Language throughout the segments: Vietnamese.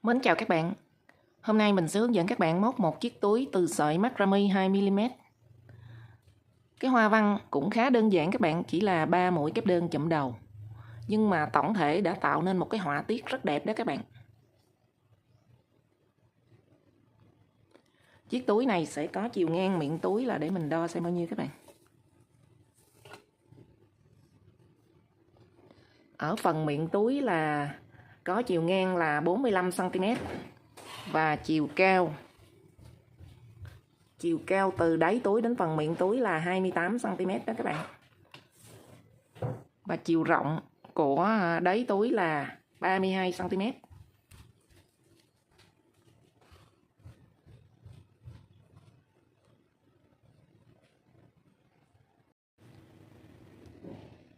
Mến chào các bạn. Hôm nay mình sẽ hướng dẫn các bạn móc một chiếc túi từ sợi macrame 2mm. Cái hoa văn cũng khá đơn giản các bạn, chỉ là 3 mũi kép đơn chụm đầu. Nhưng mà tổng thể đã tạo nên một cái họa tiết rất đẹp đó các bạn. Chiếc túi này sẽ có chiều ngang miệng túi là để mình đo xem bao nhiêu các bạn. Ở phần miệng túi là có chiều ngang là 45cm và chiều cao từ đáy túi đến phần miệng túi là 28cm đó các bạn. Và chiều rộng của đáy túi là 32cm.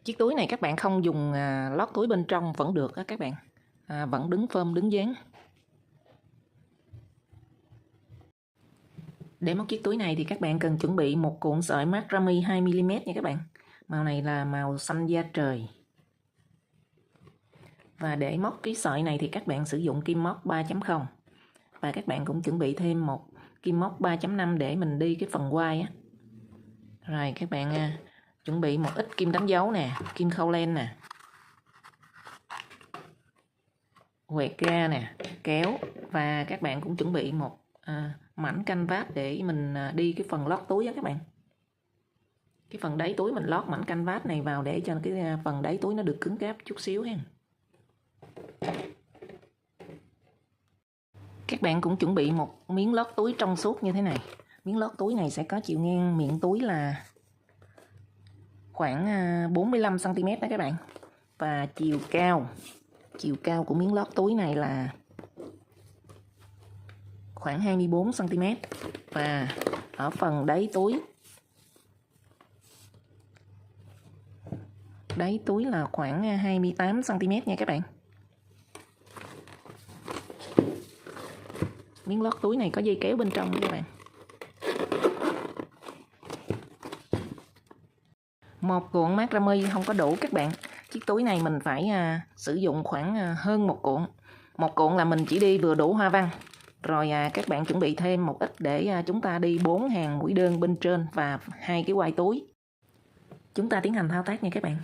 Chiếc túi này các bạn không dùng lót túi bên trong vẫn được đó các bạn. Vẫn đứng phơm đứng dáng. Để móc chiếc túi này thì các bạn cần chuẩn bị một cuộn sợi macrame 2mm nha các bạn. Màu này là màu xanh da trời. Và để móc cái sợi này thì các bạn sử dụng kim móc 3.0. Và các bạn cũng chuẩn bị thêm một kim móc 3.5 để mình đi cái phần quai á. Rồi các bạn chuẩn bị một ít kim đánh dấu nè, kim khâu len nè, quẹt ra nè, kéo, và các bạn cũng chuẩn bị một mảnh canvas để mình đi cái phần lót túi á các bạn. Cái phần đáy túi mình lót mảnh canvas này vào để cho cái phần đáy túi nó được cứng cáp chút xíu ha. Các bạn cũng chuẩn bị một miếng lót túi trong suốt như thế này. Miếng lót túi này sẽ có chiều ngang miệng túi là khoảng 45cm đó các bạn. Và chiều cao của miếng lót túi này là khoảng 24cm. Và ở phần đáy túi là khoảng 28cm nha các bạn. Miếng lót túi này có dây kéo bên trong các bạn. Một cuộn macrame không có đủ các bạn. Chiếc túi này mình phải sử dụng khoảng hơn một cuộn. Một cuộn là mình chỉ đi vừa đủ hoa văn. Rồi các bạn chuẩn bị thêm một ít để chúng ta đi 4 hàng mũi đơn bên trên và 2 cái quai túi. Chúng ta tiến hành thao tác nha các bạn.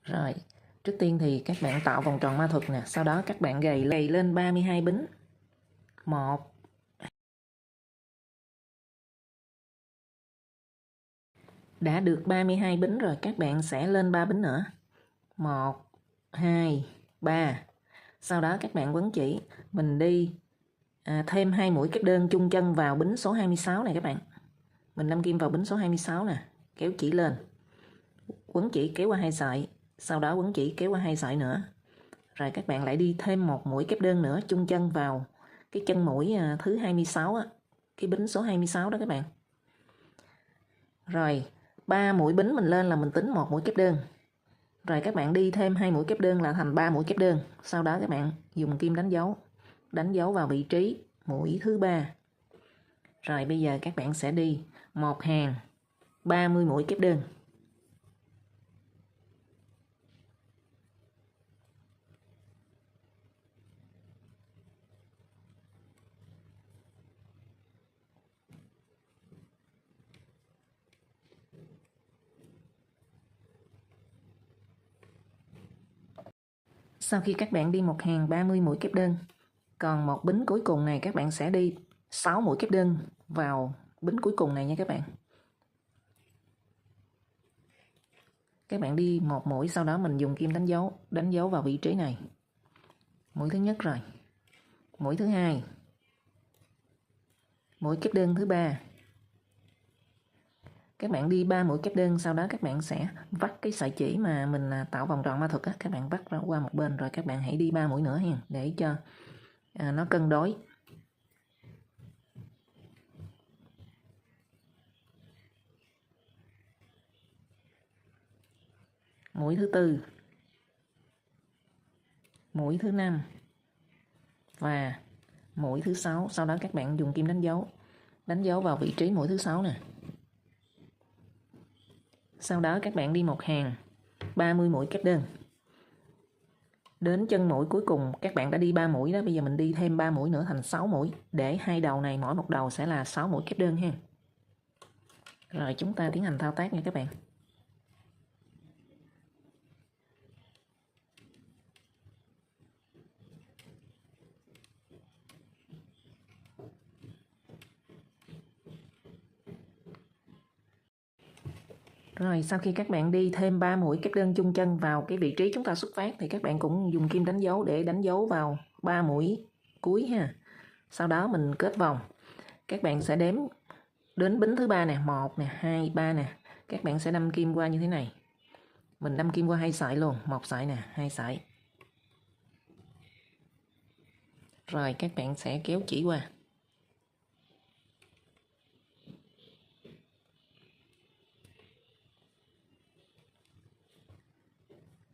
Rồi, trước tiên thì các bạn tạo vòng tròn ma thuật nè, sau đó các bạn gầy lên 32 bính. 1 Đã được 32 bính rồi, các bạn sẽ lên 3 bính nữa. 1 2 3. Sau đó các bạn quấn chỉ, mình đi thêm 2 mũi kép đơn chung chân vào bính số 26 này các bạn. Mình đâm kim vào bính số 26 nè, kéo chỉ lên. Quấn chỉ kéo qua 2 sợi, sau đó quấn chỉ kéo qua 2 sợi nữa. Rồi các bạn lại đi thêm một mũi kép đơn nữa chung chân vào cái chân mũi thứ 26 á, cái bính số 26 đó các bạn. Rồi 3 mũi bính mình lên là mình tính một mũi kép đơn. Rồi các bạn đi thêm 2 mũi kép đơn là thành 3 mũi kép đơn. Sau đó các bạn dùng kim đánh dấu vào vị trí mũi thứ 3. Rồi bây giờ các bạn sẽ đi một hàng 30 mũi kép đơn. Sau khi các bạn đi một hàng 30 mũi kép đơn, còn một bính cuối cùng này các bạn sẽ đi 6 mũi kép đơn vào bính cuối cùng này nha các bạn. Các bạn đi một mũi, sau đó mình dùng kim đánh dấu vào vị trí này. Mũi thứ nhất rồi. Mũi thứ hai. Mũi kép đơn thứ 3. Các bạn đi 3 mũi kép đơn, sau đó các bạn sẽ vắt cái sợi chỉ mà mình tạo vòng tròn ma thuật á, các bạn vắt ra qua một bên, rồi các bạn hãy đi 3 mũi nữa nha, để cho nó cân đối. Mũi thứ 4, mũi thứ 5 và mũi thứ 6, sau đó các bạn dùng kim đánh dấu vào vị trí mũi thứ 6 nè. Sau đó các bạn đi một hàng 30 mũi kép đơn. Đến chân mũi cuối cùng các bạn đã đi 3 mũi đó, bây giờ mình đi thêm 3 mũi nữa thành 6 mũi, để hai đầu này mỗi một đầu sẽ là 6 mũi kép đơn ha. Rồi chúng ta tiến hành thao tác nha các bạn. Rồi sau khi các bạn đi thêm 3 mũi kép đơn chung chân vào cái vị trí chúng ta xuất phát thì các bạn cũng dùng kim đánh dấu để đánh dấu vào 3 mũi cuối ha. Sau đó mình kết vòng. Các bạn sẽ đếm đến bính thứ 3 nè, 1 nè, 2, 3 nè. Các bạn sẽ đâm kim qua như thế này. Mình đâm kim qua 2 sợi luôn, 1 sợi nè, 2 sợi. Rồi các bạn sẽ kéo chỉ qua.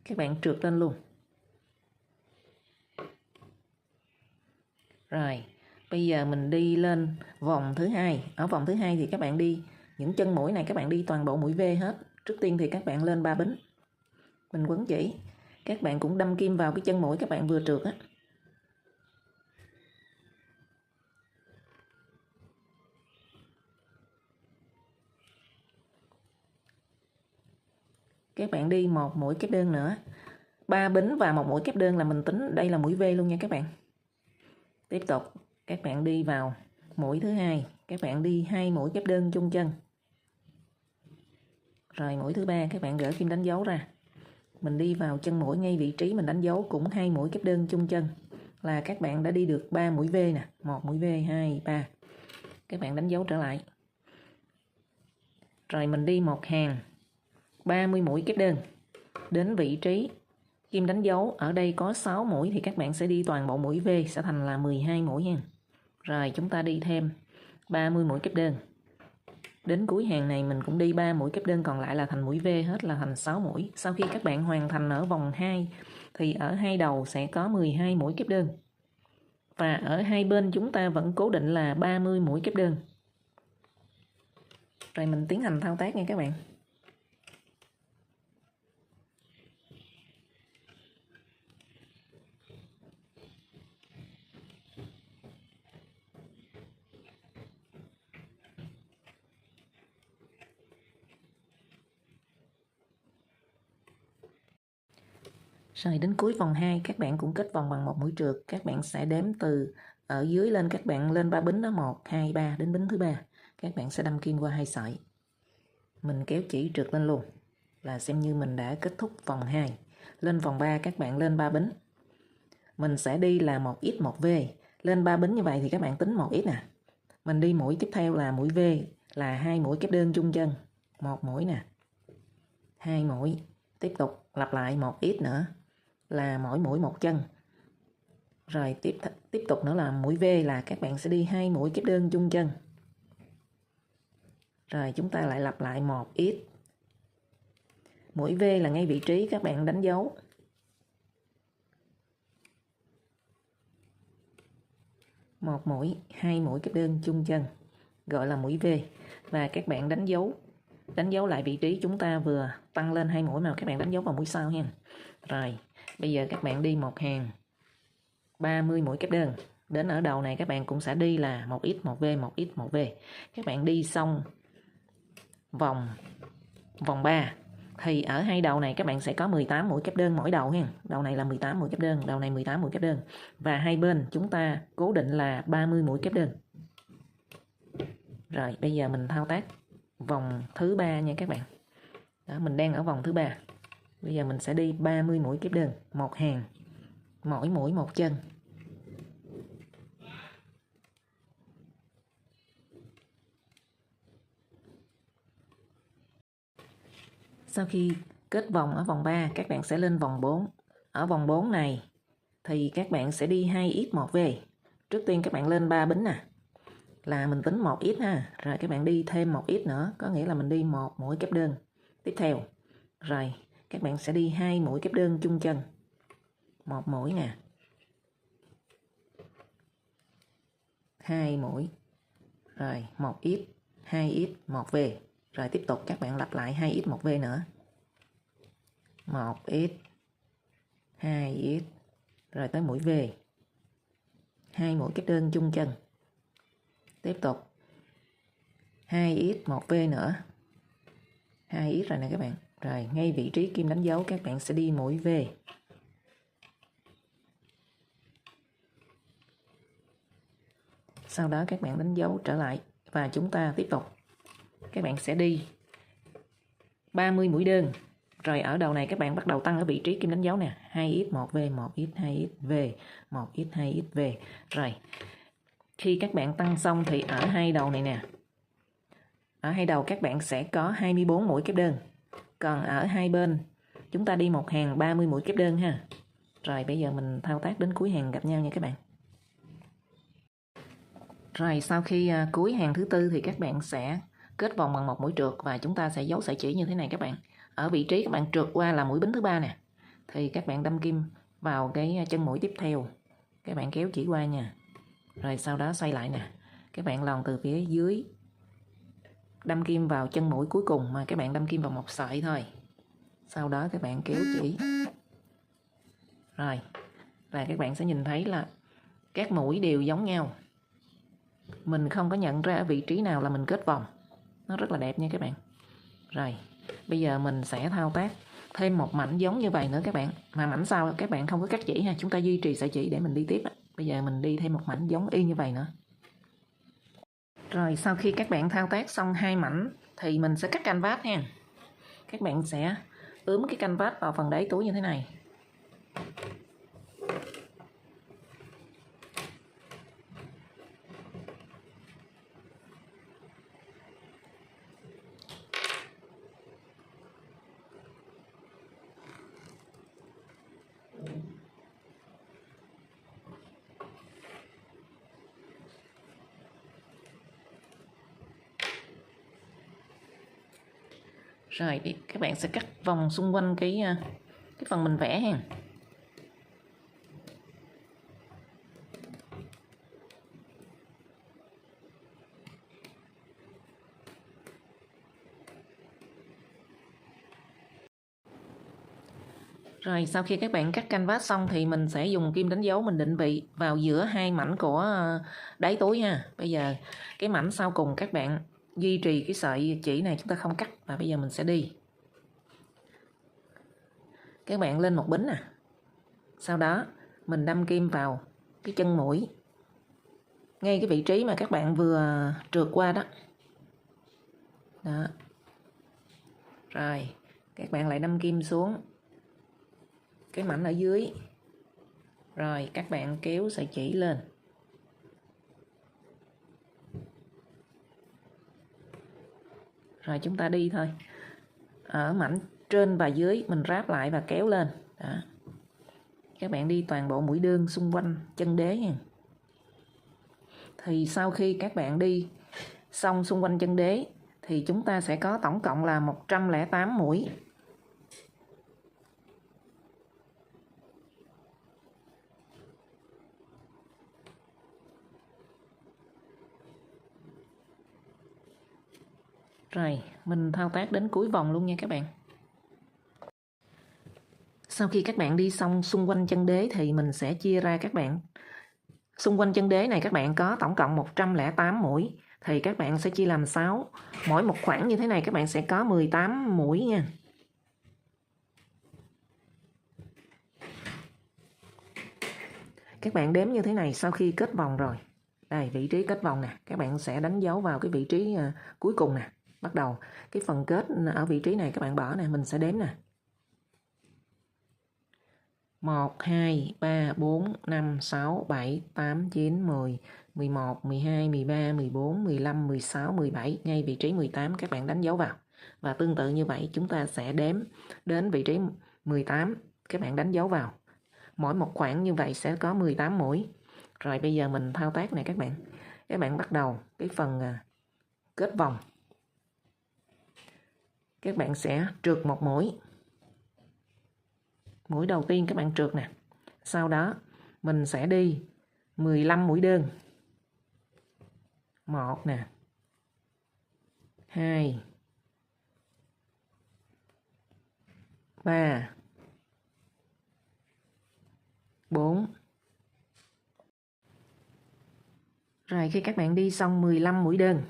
Các bạn trượt lên luôn. Rồi, bây giờ mình đi lên vòng thứ 2. Ở vòng thứ 2 thì các bạn đi những chân mũi này các bạn đi toàn bộ mũi V hết. Trước tiên thì các bạn lên 3 bính. Mình quấn chỉ. Các bạn cũng đâm kim vào cái chân mũi các bạn vừa trượt á. Các bạn đi một mũi kép đơn nữa. 3 bính và một mũi kép đơn là mình tính đây là mũi V luôn nha các bạn. Tiếp tục các bạn đi vào mũi thứ 2, các bạn đi 2 mũi kép đơn chung chân. Rồi mũi thứ 3 các bạn gỡ kim đánh dấu ra. Mình đi vào chân mũi ngay vị trí mình đánh dấu cũng 2 mũi kép đơn chung chân. Là các bạn đã đi được 3 mũi V nè, 1 mũi V, 2, 3. Các bạn đánh dấu trở lại. Rồi mình đi một hàng 30 mũi kép đơn. Đến vị trí kim đánh dấu ở đây có 6 mũi thì các bạn sẽ đi toàn bộ mũi V sẽ thành là 12 mũi nha. Rồi chúng ta đi thêm 30 mũi kép đơn. Đến cuối hàng này mình cũng đi 3 mũi kép đơn còn lại là thành mũi V hết là thành 6 mũi. Sau khi các bạn hoàn thành ở vòng 2 thì ở hai đầu sẽ có 12 mũi kép đơn. Và ở hai bên chúng ta vẫn cố định là 30 mũi kép đơn. Rồi mình tiến hành thao tác nha các bạn. Rồi đến cuối vòng 2 các bạn cũng kết vòng bằng một mũi trượt. Các bạn sẽ đếm từ ở dưới lên, các bạn lên 3 bính đó, 1, 2, 3 đến bính thứ 3. Các bạn sẽ đâm kim qua 2 sợi. Mình kéo chỉ trượt lên luôn là xem như mình đã kết thúc vòng 2. Lên vòng 3 các bạn lên 3 bính. Mình sẽ đi là 1x 1V. Lên 3 bính như vậy thì các bạn tính 1x nè. Mình đi mũi tiếp theo là mũi V là 2 mũi kép đơn chung chân. 1 mũi nè. 2 mũi. Tiếp tục lặp lại 1x nữa là mỗi mũi một chân. Rồi tiếp tục nữa là mũi V là các bạn sẽ đi 2 mũi kép đơn chung chân. Rồi chúng ta lại lặp lại 1x. Mũi V là ngay vị trí các bạn đánh dấu. Một mũi, 2 mũi kép đơn chung chân gọi là mũi V. Và các bạn đánh dấu lại vị trí chúng ta vừa tăng lên 2 mũi mà các bạn đánh dấu vào mũi sau nha. Rồi bây giờ các bạn đi một hàng 30 mũi kép đơn. Đến ở đầu này các bạn cũng sẽ đi là 1x 1V 1x 1V. Các bạn đi xong vòng 3 thì ở hai đầu này các bạn sẽ có 18 mũi kép đơn mỗi đầu ha. Đầu này là 18 mũi kép đơn, đầu này 18 mũi kép đơn. Và hai bên chúng ta cố định là 30 mũi kép đơn. Rồi bây giờ mình thao tác vòng thứ 3 nha các bạn. Đó, mình đang ở vòng thứ 3. Bây giờ mình sẽ đi 30 mũi kép đơn, một hàng, mỗi mũi một chân. Sau khi kết vòng ở vòng 3, các bạn sẽ lên vòng 4. Ở vòng 4 này thì các bạn sẽ đi 2x 1V. Trước tiên các bạn lên 3 bính nè. Là mình tính 1x ha. Rồi các bạn đi thêm 1x nữa, có nghĩa là mình đi 1 mũi kép đơn tiếp theo. Rồi các bạn sẽ đi 2 mũi kép đơn chung chân. 1 mũi nè. 2 mũi, rồi 1x, 2x, 1v. Rồi tiếp tục các bạn lặp lại 2x, 1v nữa. 1x, 2x, rồi tới mũi v. 2 mũi kép đơn chung chân. Tiếp tục 2x, 1v nữa. 2x rồi nè các bạn. Rồi ngay vị trí kim đánh dấu các bạn sẽ đi mũi v. Sau đó các bạn đánh dấu trở lại và chúng ta tiếp tục. Các bạn sẽ đi 30 mũi đơn. Rồi ở đầu này các bạn bắt đầu tăng ở vị trí kim đánh dấu nè. 2x, 1v, 1x, 2x, v, 1x, 2x, v. Rồi khi các bạn tăng xong thì ở hai đầu này nè. Ở hai đầu các bạn sẽ có 24 mũi kép đơn. Còn ở hai bên chúng ta đi một hàng 30 mũi kép đơn ha. Rồi bây giờ mình thao tác đến cuối hàng gặp nhau nha các bạn. Rồi sau khi cuối hàng thứ tư thì các bạn sẽ kết vòng bằng một mũi trượt và chúng ta sẽ giấu sợi chỉ như thế này các bạn. Ở vị trí các bạn trượt qua là mũi bính thứ ba nè. Thì các bạn đâm kim vào cái chân mũi tiếp theo. Các bạn kéo chỉ qua nha. Rồi sau đó xoay lại nè. Các bạn lòn từ phía dưới đâm kim vào chân mũi cuối cùng mà các bạn đâm kim vào một sợi thôi. Sau đó các bạn kéo chỉ. Rồi. Và các bạn sẽ nhìn thấy là các mũi đều giống nhau. Mình không có nhận ra ở vị trí nào là mình kết vòng. Nó rất là đẹp nha các bạn. Rồi, bây giờ mình sẽ thao tác thêm một mảnh giống như vậy nữa các bạn. Mà mảnh sau các bạn không có cắt chỉ ha. Chúng ta duy trì sợi chỉ để mình đi tiếp. Bây giờ mình đi thêm một mảnh giống y như vậy nữa. Rồi sau khi các bạn thao tác xong hai mảnh thì mình sẽ cắt canvas nha. Các bạn sẽ ướm cái canvas vào phần đáy túi như thế này. Rồi các bạn sẽ cắt vòng xung quanh cái phần mình vẽ ha. Rồi sau khi các bạn cắt canvas xong thì mình sẽ dùng kim đánh dấu mình định vị vào giữa hai mảnh của đáy túi ha. Bây giờ cái mảnh sau cùng các bạn duy trì cái sợi chỉ này, chúng ta không cắt. Và bây giờ mình sẽ đi. Các bạn lên một bính nè. Sau đó mình đâm kim vào cái chân mũi. Ngay cái vị trí mà các bạn vừa trượt qua đó. Đó. Rồi các bạn lại đâm kim xuống cái mảnh ở dưới. Rồi các bạn kéo sợi chỉ lên. Rồi chúng ta đi thôi. Ở mảnh trên và dưới mình ráp lại và kéo lên. Đó. Các bạn đi toàn bộ mũi đơn xung quanh chân đế nha. Thì sau khi các bạn đi xong xung quanh chân đế thì chúng ta sẽ có tổng cộng là 108 mũi. Rồi, mình thao tác đến cuối vòng luôn nha các bạn. Sau khi các bạn đi xong xung quanh chân đế thì mình sẽ chia ra các bạn. Xung quanh chân đế này các bạn có tổng cộng 108 mũi. Thì các bạn sẽ chia làm 6. Mỗi một khoảng như thế này các bạn sẽ có 18 mũi nha. Các bạn đếm như thế này sau khi kết vòng rồi. Đây, vị trí kết vòng nè. Các bạn sẽ đánh dấu vào cái vị trí cuối cùng nè. Bắt đầu cái phần kết ở vị trí này các bạn bỏ nè. Mình sẽ đếm nè. 1, 2, 3, 4, 5, 6, 7, 8, 9, 10, 11, 12, 13, 14, 15, 16, 17. Ngay vị trí 18 các bạn đánh dấu vào. Và tương tự như vậy chúng ta sẽ đếm đến vị trí 18. Các bạn đánh dấu vào. Mỗi một khoảng như vậy sẽ có 18 mũi. Rồi bây giờ mình thao tác này các bạn. Các bạn bắt đầu cái phần kết vòng. Các bạn sẽ trượt một mũi. Mũi đầu tiên các bạn trượt nè. Sau đó mình sẽ đi 15 mũi đơn. 1 nè, 2, 3, 4. Rồi khi các bạn đi xong 15 mũi đơn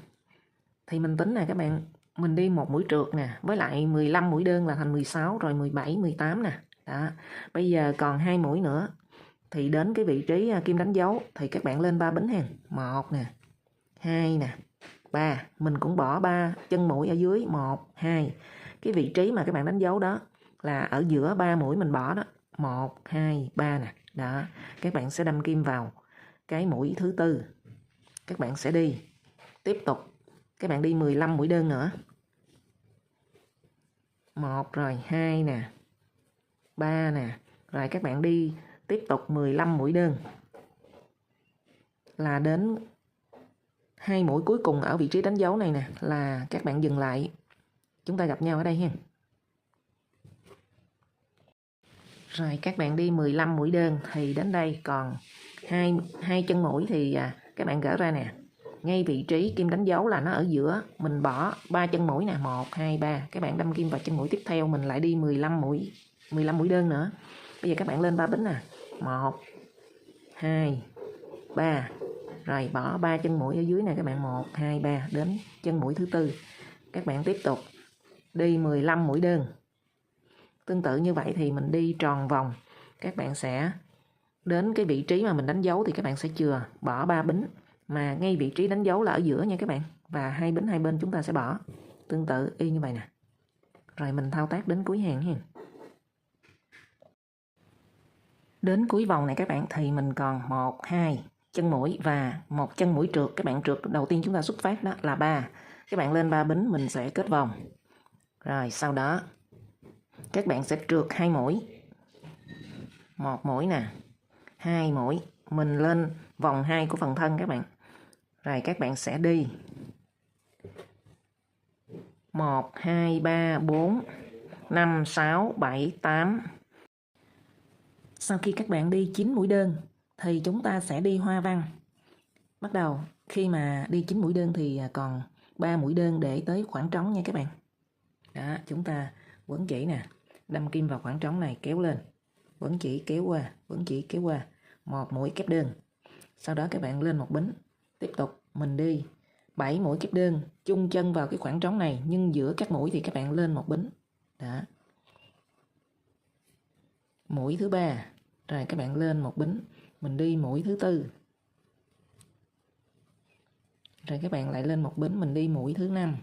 thì mình tính nè các bạn, mình đi một mũi trượt nè, với lại 15 mũi đơn là thành 16 rồi 17, 18 nè. Đó. Bây giờ còn 2 mũi nữa thì đến cái vị trí kim đánh dấu thì các bạn lên 3 bính hen. 1 nè, 2 nè, 3. Mình cũng bỏ 3 chân mũi ở dưới, 1, 2. Cái vị trí mà các bạn đánh dấu đó là ở giữa 3 mũi mình bỏ đó. 1, 2, 3 nè. Đó. Các bạn sẽ đâm kim vào cái mũi thứ tư. Các bạn sẽ đi tiếp tục. Các bạn đi 15 mũi đơn nữa. 1 rồi, 2 nè, 3 nè. Rồi các bạn đi tiếp tục 15 mũi đơn. Là đến 2 mũi cuối cùng ở vị trí đánh dấu này nè là các bạn dừng lại. Chúng ta gặp nhau ở đây ha. Rồi các bạn đi 15 mũi đơn thì đến đây còn hai chân mũi thì các bạn gỡ ra nè. Ngay vị trí kim đánh dấu là nó ở giữa, mình bỏ 3 chân mũi nè, 1 2 3. Các bạn đâm kim vào chân mũi tiếp theo, mình lại đi 15 mũi đơn nữa. Bây giờ các bạn lên 3 bính nè. 1 2 3. Rồi bỏ 3 chân mũi ở dưới nè các bạn, 1 2 3 đến chân mũi thứ tư. Các bạn tiếp tục đi 15 mũi đơn. Tương tự như vậy thì mình đi tròn vòng. Các bạn sẽ đến cái vị trí mà mình đánh dấu thì các bạn sẽ chừa, bỏ 3 bính. Mà ngay vị trí đánh dấu là ở giữa nha các bạn. Và 2 bính hai bên chúng ta sẽ bỏ. Tương tự y như vậy nè. Rồi mình thao tác đến cuối hàng ha. Đến cuối vòng này các bạn thì mình còn 1, 2 chân mũi và một chân mũi trượt. Các bạn trượt đầu tiên chúng ta xuất phát đó là 3. Các bạn lên 3 bính mình sẽ kết vòng. Rồi sau đó các bạn sẽ trượt 2 mũi. 1 mũi nè, 2 mũi. Mình lên vòng 2 của phần thân các bạn. Rồi các bạn sẽ đi 1, 2, 3, 4, 5, 6, 7, 8. Sau khi các bạn đi 9 mũi đơn thì chúng ta sẽ đi hoa văn. Bắt đầu khi mà đi 9 mũi đơn thì còn 3 mũi đơn để tới khoảng trống nha các bạn. Đó, chúng ta quấn chỉ nè, đâm kim vào khoảng trống này, kéo lên, quấn chỉ kéo qua, quấn chỉ kéo qua, 1 mũi kép đơn. Sau đó các bạn lên 1 bính. Tiếp tục mình đi 7 mũi kép đơn, chung chân vào cái khoảng trống này, nhưng giữa các mũi thì các bạn lên 1 bính. Đó. Mũi thứ 3, rồi các bạn lên 1 bính, mình đi mũi thứ tư. Rồi các bạn lại lên 1 bính, mình đi mũi thứ 5.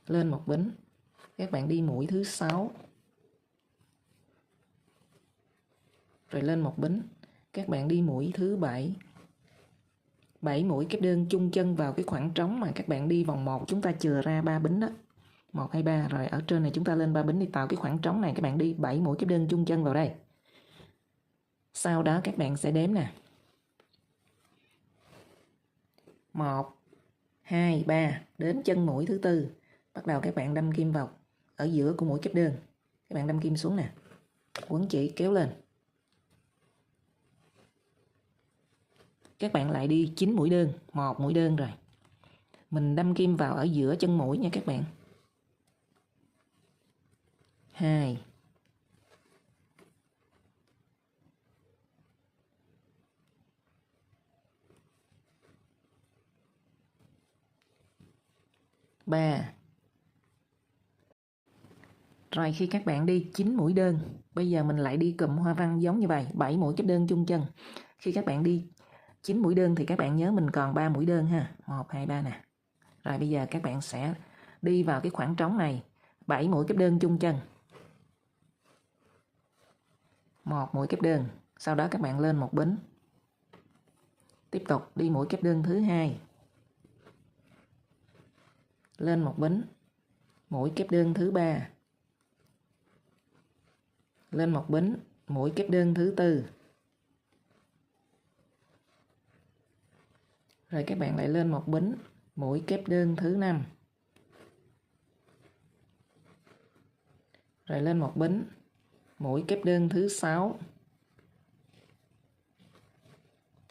Lên 1 bính, các bạn đi mũi thứ 6. Rồi lên 1 bính, các bạn đi mũi thứ 7. 7 mũi kép đơn chung chân vào cái khoảng trống mà các bạn đi vòng 1 chúng ta chừa ra 3 bính đó. 1 2 3 rồi ở trên này chúng ta lên 3 bính để tạo cái khoảng trống này, các bạn đi 7 mũi kép đơn chung chân vào đây. Sau đó các bạn sẽ đếm nè. 1 2 3 đến chân mũi thứ tư. Bắt đầu các bạn đâm kim vào ở giữa của mũi kép đơn. Các bạn đâm kim xuống nè. Quấn chỉ kéo lên. Các bạn lại đi 9 mũi đơn, 1 mũi đơn rồi. Mình đâm kim vào ở giữa chân mũi nha các bạn. 2 3. Rồi khi các bạn đi 9 mũi đơn, bây giờ mình lại đi cụm hoa văn giống như vậy, 7 mũi kép đơn chung chân. Khi các bạn đi 9 mũi đơn thì các bạn nhớ mình còn 3 mũi đơn ha, 1 2 3 nè. Rồi bây giờ các bạn sẽ đi vào cái khoảng trống này, 7 mũi kép đơn chung chân. 1 mũi kép đơn, sau đó các bạn lên 1 bính. Tiếp tục đi mũi kép đơn thứ 2. Lên 1 bính. Mũi kép đơn thứ 3. Lên 1 bính, mũi kép đơn thứ tư. Rồi các bạn lại lên 1 bính, mũi kép đơn thứ 5. Rồi lên 1 bính, mũi kép đơn thứ 6.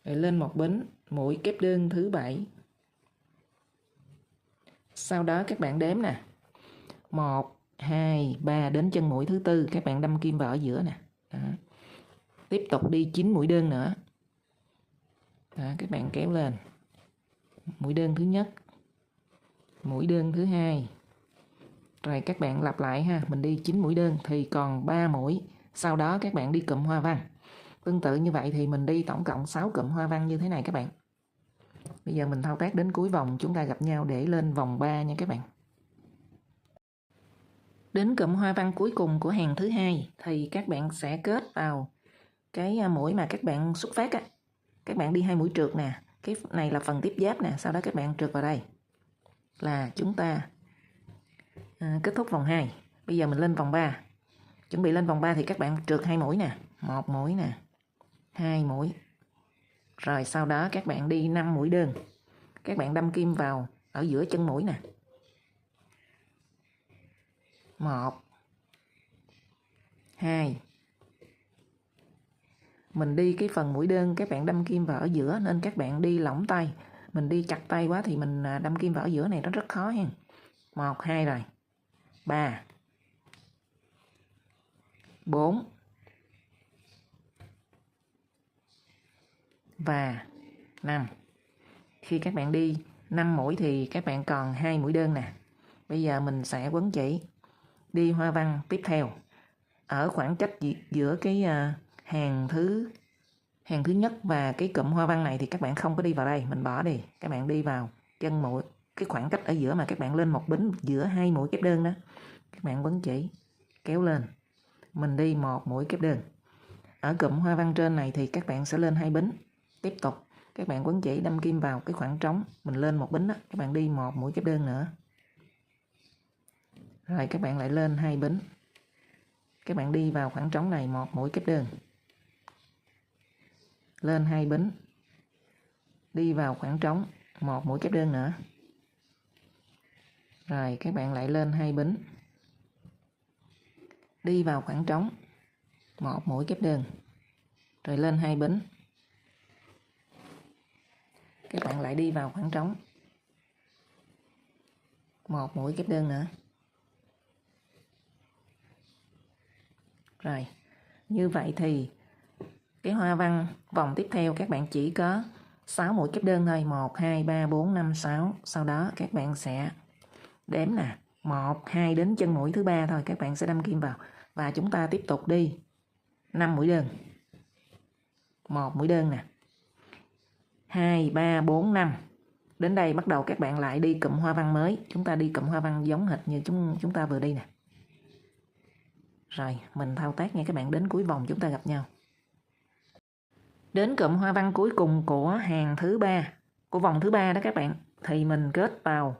rồi lên một bính mũi kép đơn thứ 7. Sau đó các bạn đếm nè, 1, 2, 3 đến chân mũi thứ 4, các bạn đâm kim vào ở giữa nè. Đó. Tiếp tục đi 9 mũi đơn nữa. Đó, các bạn kéo lên. Mũi đơn thứ nhất, mũi đơn thứ hai. Rồi các bạn lặp lại ha, mình đi 9 mũi đơn thì còn 3 mũi. Sau đó các bạn đi cụm hoa văn. Tương tự như vậy thì mình đi tổng cộng 6 cụm hoa văn như thế này các bạn. Bây giờ mình thao tác đến cuối vòng, chúng ta gặp nhau để lên vòng 3 nha các bạn. Đến cụm hoa văn cuối cùng của hàng thứ hai thì các bạn sẽ kết vào cái mũi mà các bạn xuất phát á. Các bạn đi 2 mũi trượt nè, cái này là phần tiếp giáp nè, sau đó các bạn trượt vào đây là chúng ta kết thúc vòng 2. Bây giờ mình lên vòng 3. Chuẩn bị lên vòng 3 thì các bạn trượt 2 mũi nè, 1 mũi nè, 2 mũi. Rồi sau đó các bạn đi 5 mũi đơn. Các bạn đâm kim vào ở giữa chân mũi nè. 1, 2. Mình đi cái phần mũi đơn các bạn đâm kim vào ở giữa nên các bạn đi lỏng tay. Mình đi chặt tay quá thì mình đâm kim vào ở giữa này nó rất khó ha. 1, 2 rồi. 3, 4 và 5. Khi các bạn đi 5 mũi thì các bạn còn 2 mũi đơn nè. Bây giờ mình sẽ quấn chỉ đi hoa văn tiếp theo. Ở khoảng cách giữa cái hàng thứ nhất và cái cụm hoa văn này thì các bạn không có đi vào đây, mình bỏ đi. Các bạn đi vào chân mũi, cái khoảng cách ở giữa mà các bạn lên một bính giữa 2 mũi kép đơn đó. Các bạn quấn chỉ kéo lên. Mình đi 1 mũi kép đơn. Ở cụm hoa văn trên này thì các bạn sẽ lên 2 bính. Tiếp tục các bạn quấn chỉ đâm kim vào cái khoảng trống, mình lên một bính đó, các bạn đi 1 mũi kép đơn nữa. Rồi các bạn lại lên 2 bính. Các bạn đi vào khoảng trống này 1 mũi kép đơn. Lên 2 bính. Đi vào khoảng trống 1 mũi kép đơn nữa. Rồi các bạn lại lên 2 bính. Đi vào khoảng trống 1 mũi kép đơn. Rồi lên 2 bính. Các bạn lại đi vào khoảng trống 1 mũi kép đơn nữa. Rồi, như vậy thì cái hoa văn vòng tiếp theo các bạn chỉ có 6 mũi kép đơn thôi, 1, 2, 3, 4, 5, 6. Sau đó các bạn sẽ đếm nè, 1, 2 đến chân mũi thứ 3 thôi, các bạn sẽ đâm kim vào. Và chúng ta tiếp tục đi 5 mũi đơn. 1 mũi đơn nè, 2, 3, 4, 5. Đến đây bắt đầu các bạn lại đi cụm hoa văn mới. Chúng ta đi cụm hoa văn giống hệt như chúng ta vừa đi nè. Rồi, mình thao tác nha các bạn, đến cuối vòng chúng ta gặp nhau. Đến cụm hoa văn cuối cùng của hàng thứ 3, của vòng thứ 3 đó các bạn, thì mình kết vào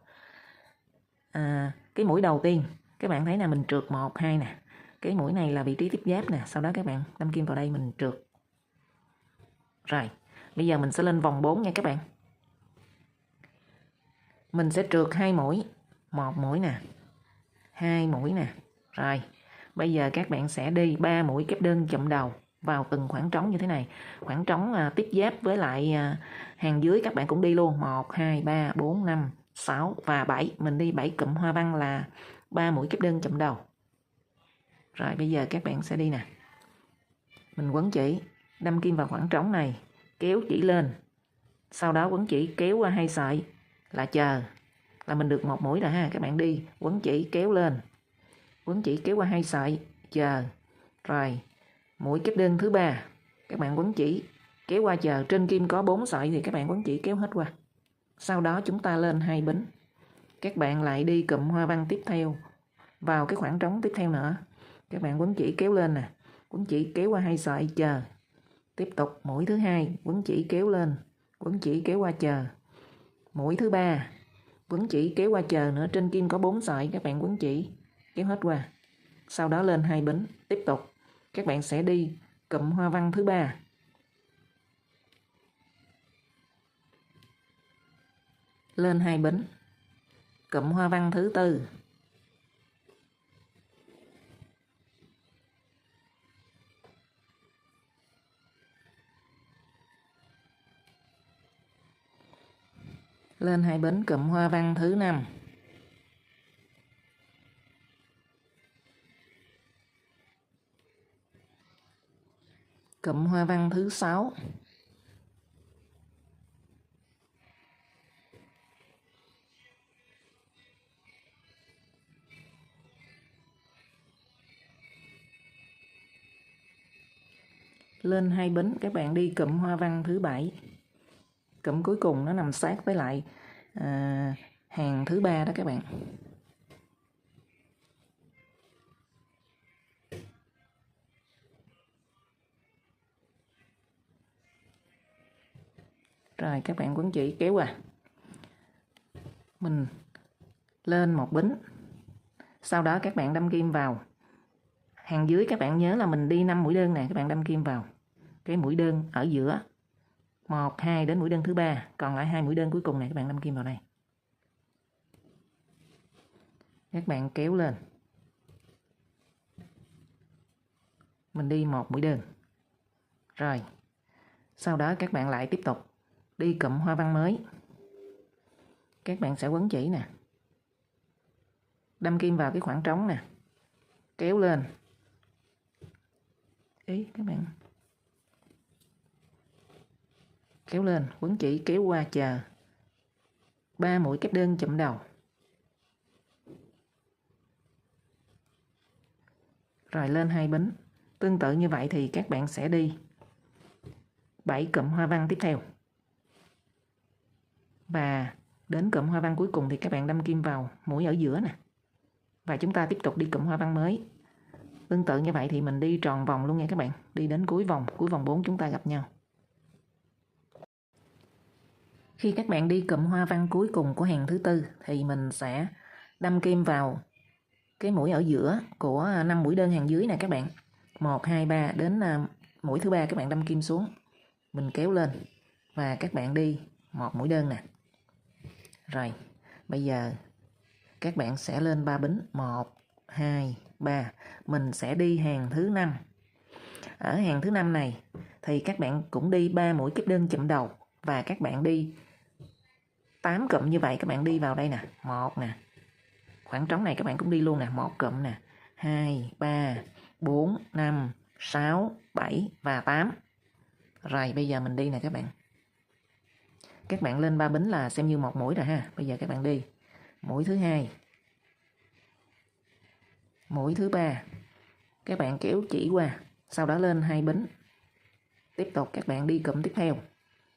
cái mũi đầu tiên. Các bạn thấy là mình trượt 1, 2 nè. Cái mũi này là vị trí tiếp giáp nè, sau đó các bạn đâm kim vào đây mình trượt. Rồi, bây giờ mình sẽ lên vòng 4 nha các bạn. Mình sẽ trượt 2 mũi, 1 mũi nè, 2 mũi nè. Rồi, bây giờ các bạn sẽ đi 3 mũi kép đơn chụm đầu vào từng khoảng trống như thế này. Khoảng trống tiếp giáp với lại hàng dưới các bạn cũng đi luôn. 1, 2, 3, 4, 5, 6 và 7. Mình đi 7 cụm hoa văn là 3 mũi kép đơn chụm đầu. Rồi bây giờ các bạn sẽ đi nè. Mình quấn chỉ, đâm kim vào khoảng trống này, kéo chỉ lên. Sau đó quấn chỉ kéo qua 2 sợi là chờ. Là mình được 1 mũi rồi ha. Các bạn đi quấn chỉ kéo lên. Quấn chỉ kéo qua 2 sợi, chờ. Rồi, mũi kép đơn thứ 3. Các bạn quấn chỉ kéo qua chờ, trên kim có 4 sợi thì các bạn quấn chỉ kéo hết qua. Sau đó chúng ta lên 2 bính. Các bạn lại đi cụm hoa văn tiếp theo vào cái khoảng trống tiếp theo nữa. Các bạn quấn chỉ kéo lên nè, quấn chỉ kéo qua 2 sợi chờ. Tiếp tục mũi thứ 2, quấn chỉ kéo lên, quấn chỉ kéo qua chờ. Mũi thứ 3, quấn chỉ kéo qua chờ nữa, trên kim có 4 sợi, các bạn quấn chỉ kéo hết qua. Sau đó lên 2 bính, tiếp tục các bạn sẽ đi cụm hoa văn thứ 3. Lên 2 bính. Cụm hoa văn thứ 4. Lên hai bính cụm hoa văn thứ 5. Cụm hoa văn thứ 6. Lên hai bính các bạn đi cụm hoa văn thứ 7. Cụm cuối cùng nó nằm sát với lại hàng thứ 3 đó các bạn. Rồi các bạn quấn chỉ kéo qua. Mình lên một bính. Sau đó các bạn đâm kim vào. Hàng dưới các bạn nhớ là mình đi 5 mũi đơn này, các bạn đâm kim vào cái mũi đơn ở giữa. 1, 2 đến mũi đơn thứ 3, còn lại 2 mũi đơn cuối cùng này các bạn đâm kim vào đây. Các bạn kéo lên. Mình đi 1 mũi đơn. Rồi. Sau đó các bạn lại tiếp tục đi cụm hoa văn mới. Các bạn sẽ quấn chỉ nè. Đâm kim vào cái khoảng trống nè. Kéo lên. Ý các bạn. Kéo lên, quấn chỉ kéo qua chờ. 3 mũi kép đơn chụm đầu. Rồi lên hai bính. Tương tự như vậy thì các bạn sẽ đi 7 cụm hoa văn tiếp theo. Và đến cụm hoa văn cuối cùng thì các bạn đâm kim vào mũi ở giữa nè. Và chúng ta tiếp tục đi cụm hoa văn mới. Tương tự như vậy thì mình đi tròn vòng luôn nha các bạn. Đi đến cuối vòng 4 chúng ta gặp nhau. Khi các bạn đi cụm hoa văn cuối cùng của hàng thứ 4 thì mình sẽ đâm kim vào cái mũi ở giữa của 5 mũi đơn hàng dưới nè các bạn. 1, 2, 3 đến mũi thứ 3 các bạn đâm kim xuống. Mình kéo lên và các bạn đi 1 mũi đơn nè. Rồi, bây giờ các bạn sẽ lên 3 bính. 1, 2, 3. Mình sẽ đi hàng thứ 5. Ở hàng thứ 5 này thì các bạn cũng đi 3 mũi kép đơn chụm đầu. Và các bạn đi 8 cụm như vậy. Các bạn đi vào đây nè. 1 nè. Khoảng trống này các bạn cũng đi luôn nè. 1 cụm nè. 2, 3, 4, 5, 6, 7 và 8. Rồi bây giờ mình đi nè các bạn. Các bạn lên 3 bính là xem như 1 mũi rồi ha. Bây giờ các bạn đi mũi thứ 2. Mũi thứ 3. Các bạn kéo chỉ qua. Sau đó lên 2 bính. Tiếp tục các bạn đi cụm tiếp theo.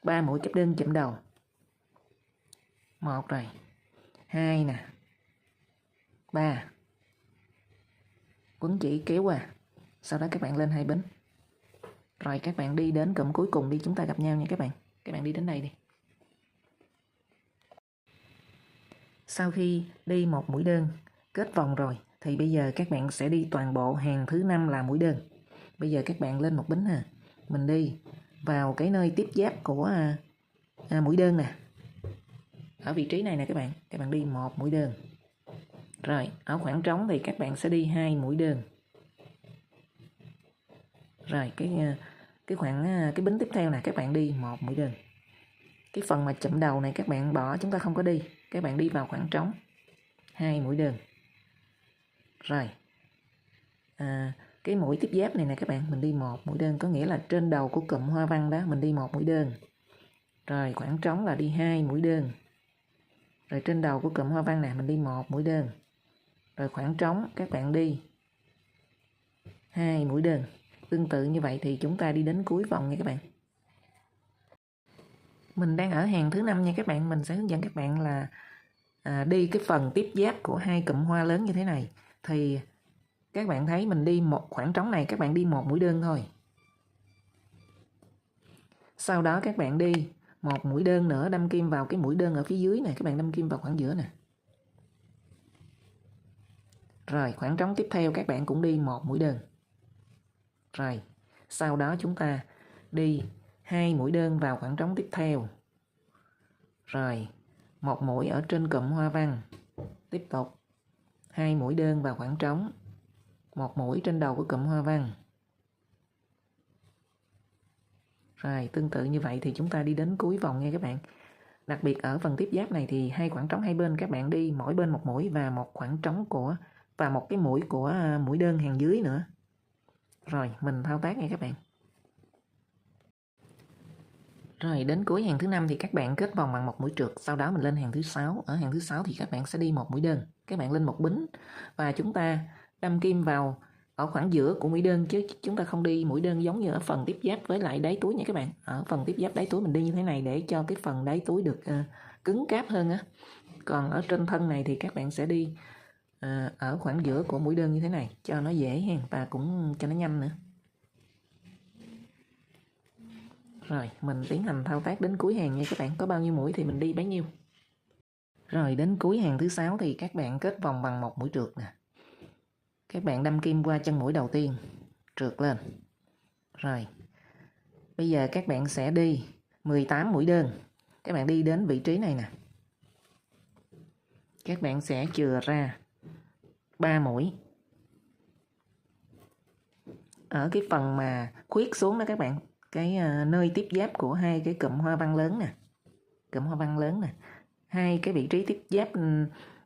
3 mũi kép đơn chụm đầu. 1 rồi. 2 nè. 3. Quấn chỉ kéo qua. Sau đó các bạn lên 2 bính. Rồi các bạn đi đến cụm cuối cùng đi, chúng ta gặp nhau nha các bạn. Các bạn đi đến đây đi. Sau khi đi 1 mũi đơn kết vòng rồi thì bây giờ các bạn sẽ đi toàn bộ hàng thứ 5 là mũi đơn. Bây giờ các bạn lên 1 bính ha. Mình đi vào cái nơi tiếp giáp của mũi đơn nè. Ở vị trí này nè các bạn. Các bạn đi 1 mũi đơn. Rồi, ở khoảng trống thì các bạn sẽ đi 2 mũi đơn. Rồi, cái bính tiếp theo nè, các bạn đi 1 mũi đơn. Cái phần mà chụm đầu này các bạn bỏ, chúng ta không có đi. Các bạn đi vào khoảng trống. 2 mũi đơn. Rồi. Cái mũi tiếp giáp này nè các bạn, mình đi 1 mũi đơn, có nghĩa là trên đầu của cụm hoa văn đó mình đi 1 mũi đơn. Rồi khoảng trống là đi 2 mũi đơn. Rồi trên đầu của cụm hoa văn này mình đi 1 mũi đơn. Rồi khoảng trống các bạn đi 2 mũi đơn. Tương tự như vậy thì chúng ta đi đến cuối vòng nha các bạn. Mình đang ở hàng thứ 5 nha các bạn. Mình sẽ hướng dẫn các bạn là đi cái phần tiếp giáp của 2 cụm hoa lớn như thế này. Thì các bạn thấy mình đi một khoảng trống này, các bạn đi 1 mũi đơn thôi. Sau đó các bạn đi 1 mũi đơn nữa, đâm kim vào cái mũi đơn ở phía dưới này. Các bạn đâm kim vào khoảng giữa nè. Rồi khoảng trống tiếp theo các bạn cũng đi 1 mũi đơn. Rồi sau đó chúng ta đi 2 mũi đơn vào khoảng trống tiếp theo. Rồi 1 mũi ở trên cụm hoa văn. Tiếp tục 2 mũi đơn vào khoảng trống. 1 mũi trên đầu của cụm hoa văn. Rồi tương tự như vậy thì chúng ta đi đến cuối vòng nha các bạn. Đặc biệt ở phần tiếp giáp này thì hai khoảng trống hai bên các bạn đi mỗi bên một mũi và một khoảng trống và một cái mũi của mũi đơn hàng dưới nữa. Rồi mình thao tác nha các bạn. Rồi đến cuối hàng thứ 5 thì các bạn kết vòng bằng một mũi trượt, sau đó mình lên hàng thứ 6. Ở hàng thứ 6 thì các bạn sẽ đi một mũi đơn, các bạn lên một bính và chúng ta đâm kim vào ở khoảng giữa của mũi đơn, chứ chúng ta không đi mũi đơn giống như ở phần tiếp giáp với lại đáy túi nha các bạn. Ở phần tiếp giáp đáy túi mình đi như thế này để cho cái phần đáy túi được cứng cáp hơn á. Còn ở trên thân này thì các bạn sẽ đi ở khoảng giữa của mũi đơn như thế này cho nó dễ ha, và cũng cho nó nhanh nữa. Rồi mình tiến hành thao tác đến cuối hàng nha các bạn, có bao nhiêu mũi thì mình đi bấy nhiêu. Rồi đến cuối hàng thứ 6 thì các bạn kết vòng bằng một mũi trượt nè. Các bạn đâm kim qua chân mũi đầu tiên, trượt lên. Rồi bây giờ các bạn sẽ đi 18 mũi đơn. Các bạn đi đến vị trí này nè. Các bạn sẽ chừa ra 3 mũi. Ở cái phần mà khuyết xuống đó các bạn, cái nơi tiếp giáp của hai cái cụm hoa văn lớn nè. Cụm hoa văn lớn nè. Hai cái vị trí tiếp giáp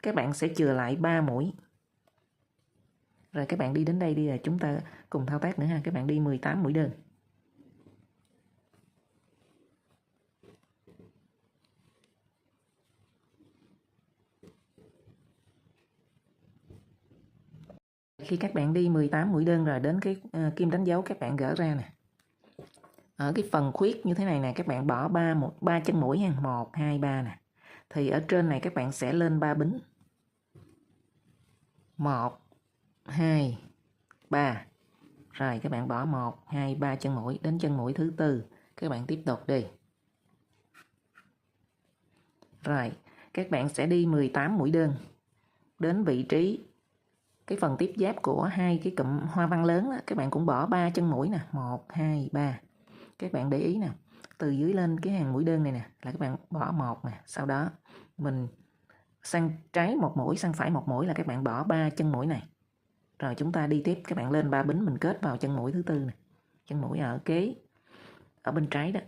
các bạn sẽ chừa lại 3 mũi. Rồi các bạn đi đến đây đi là chúng ta cùng thao tác nữa ha. Các bạn đi 18 mũi đơn. Khi các bạn đi 18 mũi đơn rồi đến cái kim đánh dấu các bạn gỡ ra nè. Ở cái phần khuyết như thế này nè, các bạn bỏ 3 chân mũi ha, 1 2 3 nè. Thì ở trên này các bạn sẽ lên 3 bính. 1 2 3. Rồi các bạn bỏ 1 2 3 chân mũi đến chân mũi thứ tư, các bạn tiếp tục đi. Rồi, các bạn sẽ đi 18 mũi đơn đến vị trí cái phần tiếp giáp của hai cái cụm hoa văn lớn đó, các bạn cũng bỏ 3 chân mũi nè, 1 2 3. Các bạn để ý nè, từ dưới lên cái hàng mũi đơn này nè là các bạn bỏ 1 nè, sau đó mình sang trái một mũi, sang phải một mũi là các bạn bỏ 3 chân mũi này. Rồi chúng ta đi tiếp, các bạn lên 3 bính mình kết vào chân mũi thứ tư nè. Chân mũi ở kế ở bên trái đó.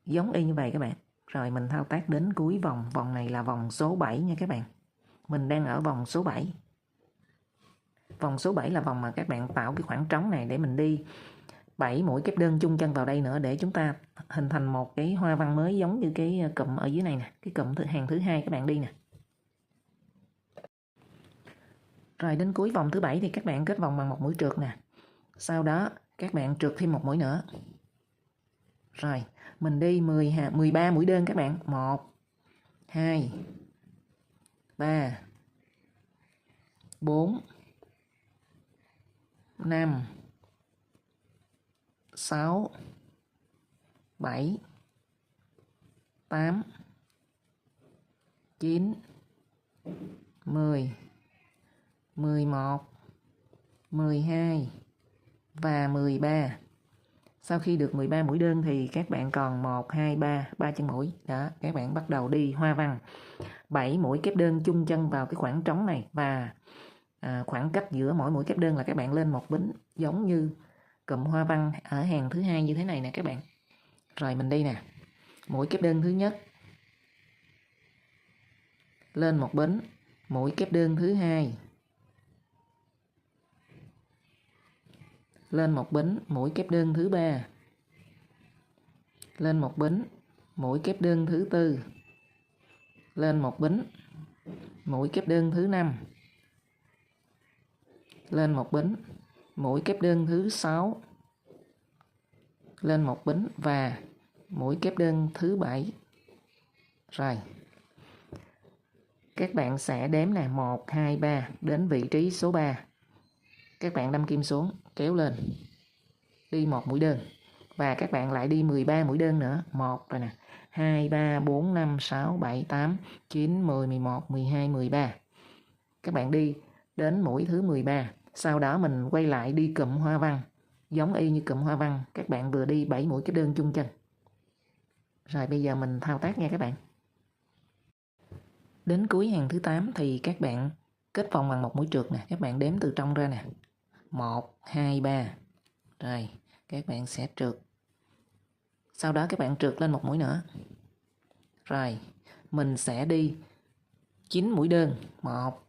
Giống y như vậy các bạn. Rồi mình thao tác đến cuối vòng, vòng này là vòng số 7 nha các bạn. Mình đang ở vòng số 7. Vòng số 7 là vòng mà các bạn tạo cái khoảng trống này để mình đi 7 mũi kép đơn chung chân vào đây nữa để chúng ta hình thành một cái hoa văn mới giống như cái cụm ở dưới này nè, cái cụm hàng thứ hai các bạn đi nè. Rồi đến cuối vòng thứ 7 thì các bạn kết vòng bằng một mũi trượt nè. Sau đó các bạn trượt thêm một mũi nữa. Rồi, mình đi 13 mũi đơn các bạn. 1 2 3 4 5 6 7 8 9 10 11 12 và 13. Sau khi được 13 mũi đơn thì các bạn còn 1 2 3 chân mũi. Đó, các bạn bắt đầu đi hoa văn 7 mũi kép đơn chung chân vào cái khoảng trống này, và khoảng cách giữa mỗi mũi kép đơn là các bạn lên một bính giống như cụm hoa văn ở hàng thứ hai như thế này nè các bạn. Rồi mình đi nè. Mũi kép đơn thứ nhất lên một bính, mũi kép đơn thứ hai lên một bính, mũi kép đơn thứ ba lên một bính, mũi kép đơn thứ tư lên một bính, mũi kép đơn thứ 5 lên một bính, mũi kép đơn thứ 6 lên một bính và mũi kép đơn thứ 7. Rồi các bạn sẽ đếm nè, 1 2 3 đến vị trí số 3. Các bạn đâm kim xuống, kéo lên, đi một mũi đơn và các bạn lại đi 13 mũi đơn nữa. 1 rồi nè, 2 3 4 5 6 7 8 9 10 11 12 13. Các bạn đi đến mũi thứ 13. Sau đó mình quay lại đi cụm hoa văn giống y như cụm hoa văn các bạn vừa đi 7 mũi kép đơn chung chân. Rồi bây giờ mình thao tác nha các bạn. Đến cuối hàng thứ 8 thì các bạn kết vòng bằng một mũi trượt nè. Các bạn đếm từ trong ra nè. 1 2 3. Rồi các bạn sẽ trượt Sau đó các bạn trượt lên một mũi nữa. Rồi, mình sẽ đi 9 mũi đơn. 1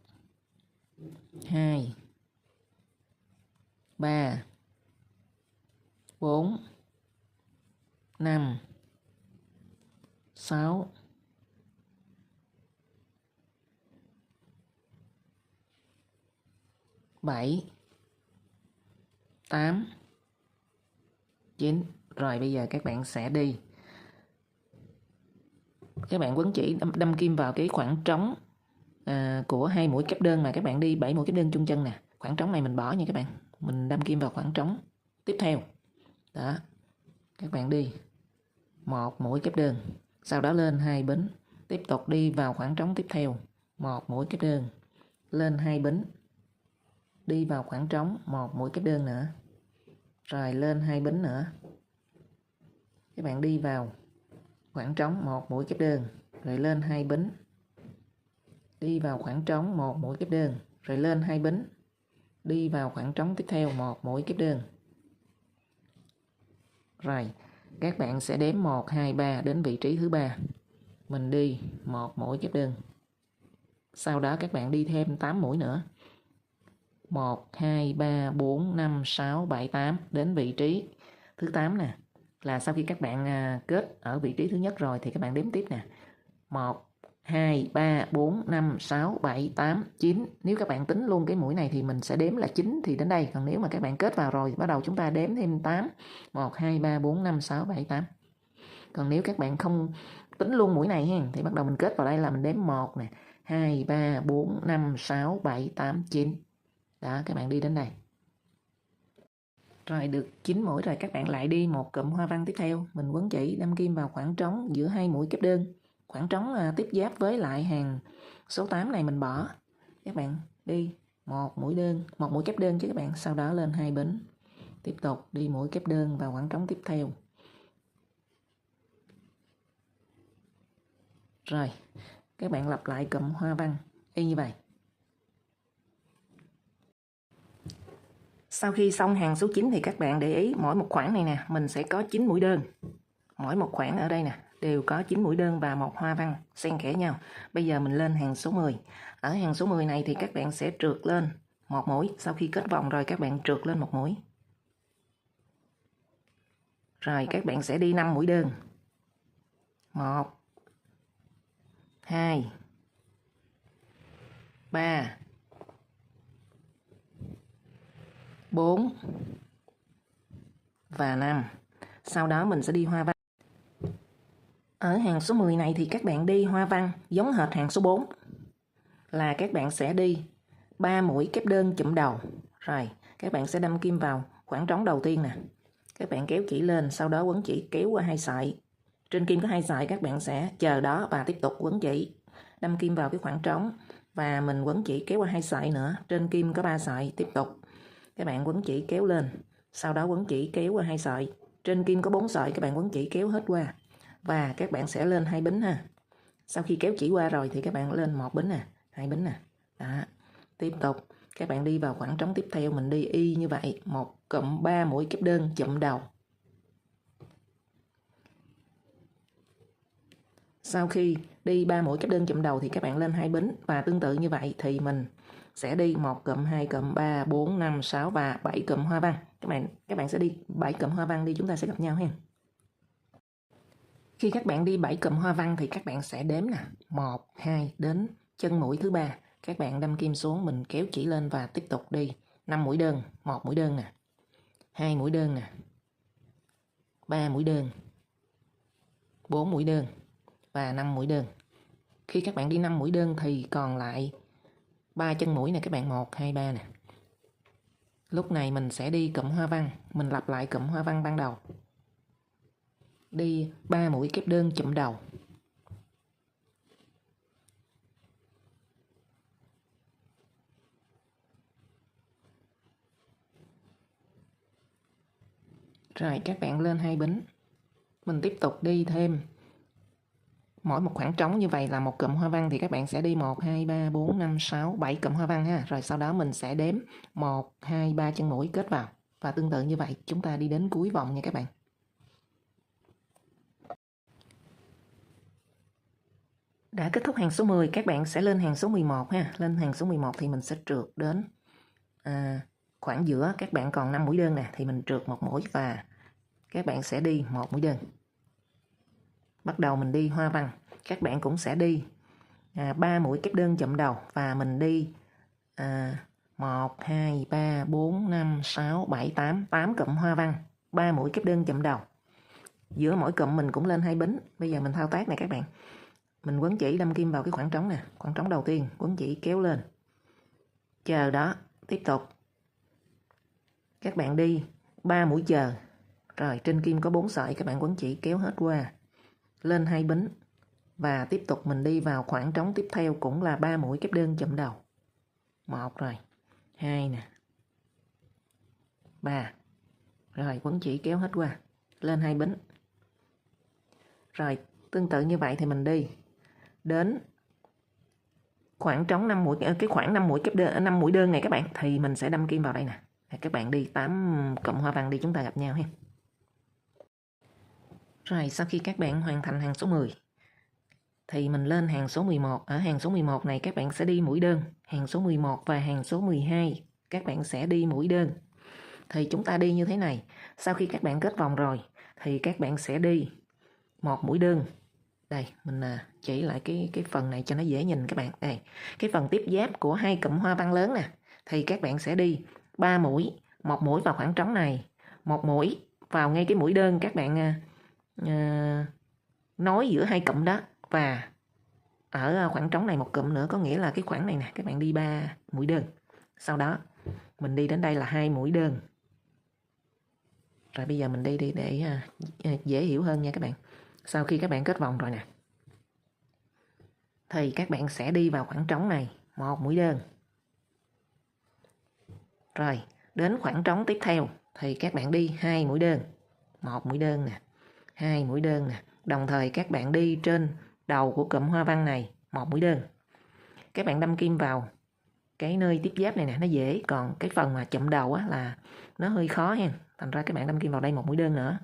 2 3 4 5 6 7 8 9. Rồi bây giờ các bạn sẽ đi. Các bạn quấn chỉ đâm kim vào cái khoảng trống của 2 mũi kép đơn mà các bạn đi 7 mũi kép đơn chung chân nè. Khoảng trống này mình bỏ nha các bạn. Mình đâm kim vào khoảng trống tiếp theo. Đó. Các bạn đi 1 mũi kép đơn, sau đó lên 2 bính, tiếp tục đi vào khoảng trống tiếp theo, 1 mũi kép đơn, lên 2 bính, đi vào khoảng trống 1 mũi kép đơn nữa, rồi lên 2 bính nữa. Các bạn đi vào khoảng trống 1 mũi kép đơn, rồi lên 2 bính, đi vào khoảng trống 1 mũi kép đơn, rồi lên 2 bính, đi vào khoảng trống tiếp theo 1 mũi kép đơn. Rồi các bạn sẽ đếm 1, 2, 3 đến vị trí thứ 3. Mình đi 1 mũi kép đơn. Sau đó các bạn đi thêm 8 mũi nữa. 1, 2, 3, 4, 5, 6, 7, 8 đến vị trí thứ 8 nè. Là sau khi các bạn kết ở vị trí thứ nhất rồi thì các bạn đếm tiếp nè. 1, 2, 3, 4, 5, 6, 7, 8, 9. Nếu các bạn tính luôn cái mũi này thì mình sẽ đếm là 9 thì đến đây. Còn nếu mà các bạn kết vào rồi bắt đầu chúng ta đếm thêm 8. 1, 2, 3, 4, 5, 6, 7, 8. Còn nếu các bạn không tính luôn mũi này ha, thì bắt đầu mình kết vào đây là mình đếm 1 nè, 2, 3, 4, 5, 6, 7, 8, 9. Đó, các bạn đi đến đây. Rồi được 9 mũi rồi các bạn lại đi một cụm hoa văn tiếp theo. Mình quấn chỉ đâm kim vào khoảng trống giữa 2 mũi kép đơn. Khoảng trống tiếp giáp với lại hàng số 8 này mình bỏ. Các bạn đi một mũi đơn, một mũi kép đơn chứ các bạn, sau đó lên 2 bính. Tiếp tục đi mũi kép đơn vào khoảng trống tiếp theo. Rồi, các bạn lặp lại cụm hoa văn y như vậy. Sau khi xong hàng số 9 thì các bạn để ý mỗi một khoảng này nè, mình sẽ có 9 mũi đơn. Mỗi một khoảng ở đây nè, đều có 9 mũi đơn và một hoa văn xen kẽ nhau. Bây giờ mình lên hàng số 10. Ở hàng số 10 này thì các bạn sẽ trượt lên một mũi. Sau khi kết vòng rồi các bạn trượt lên một mũi. Rồi các bạn sẽ đi 5 mũi đơn. 1 2 3 4 và 5. Sau đó mình sẽ đi hoa văn. Ở hàng số 10 này thì các bạn đi hoa văn giống hệt hàng số 4. Là các bạn sẽ đi 3 mũi kép đơn chụm đầu. Rồi, các bạn sẽ đâm kim vào khoảng trống đầu tiên nè. Các bạn kéo chỉ lên, sau đó quấn chỉ kéo qua 2 sợi. Trên kim có 2 sợi, các bạn sẽ chờ đó và tiếp tục quấn chỉ. Đâm kim vào cái khoảng trống và mình quấn chỉ kéo qua 2 sợi nữa. Trên kim có 3 sợi, tiếp tục. Các bạn quấn chỉ kéo lên, sau đó quấn chỉ kéo qua 2 sợi. Trên kim có 4 sợi, các bạn quấn chỉ kéo hết qua. Và các bạn sẽ lên 2 bính ha. Sau khi kéo chỉ qua rồi thì các bạn lên 1 bính nè, 2 bính nè. Đó. Tiếp tục các bạn đi vào khoảng trống tiếp theo, mình đi y như vậy, một cụm 3 mũi kép đơn chụm đầu. Sau khi đi 3 mũi kép đơn chụm đầu thì các bạn lên 2 bính và tương tự như vậy thì mình sẽ đi 1 cụm, 2 cụm, 3, 4, 5, 6 và 7 cụm hoa văn. Các bạn sẽ đi 7 cụm hoa văn đi, chúng ta sẽ gặp nhau ha. Khi các bạn đi 7 cụm hoa văn thì các bạn sẽ đếm nè, 1, 2 đến chân mũi thứ 3. Các bạn đâm kim xuống, mình kéo chỉ lên và tiếp tục đi 5 mũi đơn, 1 mũi đơn nè, 2 mũi đơn nè, 3 mũi đơn, 4 mũi đơn và 5 mũi đơn. Khi các bạn đi 5 mũi đơn thì còn lại 3 chân mũi nè các bạn, 1, 2, 3 nè. Lúc này mình sẽ đi cụm hoa văn, mình lặp lại cụm hoa văn ban đầu. Đi 3 mũi kép đơn chụm đầu. Rồi các bạn lên 2 bính. Mình tiếp tục đi thêm mỗi một khoảng trống như vậy là một cụm hoa văn thì các bạn sẽ đi 1, 2, 3, 4, 5, 6, 7 cụm hoa văn ha. Rồi sau đó mình sẽ đếm 1, 2, 3 chân mũi kết vào. Và tương tự như vậy chúng ta đi đến cuối vòng nha các bạn. Đã kết thúc hàng số 10, các bạn sẽ lên hàng số 11 ha. Lên hàng số 11 thì mình sẽ trượt đến khoảng giữa, các bạn còn 5 mũi đơn nè, thì mình trượt một mũi và các bạn sẽ đi một mũi đơn. Bắt đầu mình đi hoa văn, các bạn cũng sẽ đi 3 mũi kép đơn chụm đầu và mình đi 1, 2, 3, 4, 5, 6, 7, 8 cụm hoa văn, 3 mũi kép đơn chụm đầu. Giữa mỗi cụm mình cũng lên 2 bính. Bây giờ mình thao tác này các bạn. Mình quấn chỉ đâm kim vào cái khoảng trống nè, khoảng trống đầu tiên, quấn chỉ kéo lên. Chờ đó, tiếp tục. Các bạn đi 3 mũi chờ. Rồi trên kim có 4 sợi, các bạn quấn chỉ kéo hết qua. Lên 2 bính. Và tiếp tục mình đi vào khoảng trống tiếp theo cũng là 3 mũi kép đơn chụm đầu. 1 rồi, 2 nè, 3. Rồi quấn chỉ kéo hết qua, lên 2 bính. Rồi tương tự như vậy thì mình đi đến khoảng trống 5 mũi, cái khoảng 5 mũi kép đơn, 5 mũi đơn này các bạn, thì mình sẽ đâm kim vào đây nè. Các bạn đi 8 cụm hoa văn đi, chúng ta gặp nhau ha. Rồi sau khi các bạn hoàn thành hàng số 10 thì mình lên hàng số 11. Ở hàng số 11 này các bạn sẽ đi mũi đơn. Hàng số 11 và hàng số 12 các bạn sẽ đi mũi đơn. Thì chúng ta đi như thế này. Sau khi các bạn kết vòng rồi thì các bạn sẽ đi một mũi đơn. Đây, mình chỉ lại cái phần này cho nó dễ nhìn các bạn. Đây, cái phần tiếp giáp của 2 cụm hoa văn lớn nè. Thì các bạn sẽ đi 3 mũi, một mũi vào khoảng trống này, một mũi vào ngay cái mũi đơn các bạn nối giữa 2 cụm đó, và ở khoảng trống này một cụm nữa, có nghĩa là cái khoảng này nè, các bạn đi 3 mũi đơn. Sau đó mình đi đến đây là 2 mũi đơn. Rồi bây giờ mình đi để dễ hiểu hơn nha các bạn. Sau khi các bạn kết vòng rồi nè thì các bạn sẽ đi vào khoảng trống này một mũi đơn. Rồi đến khoảng trống tiếp theo thì các bạn đi 2 mũi đơn. Một mũi đơn nè, 2 mũi đơn nè. Đồng thời các bạn đi trên đầu của cụm hoa văn này một mũi đơn. Các bạn đâm kim vào cái nơi tiếp giáp này nè, nó dễ. Còn cái phần mà chụm đầu á là nó hơi khó ha. Thành ra các bạn đâm kim vào đây một mũi đơn nữa.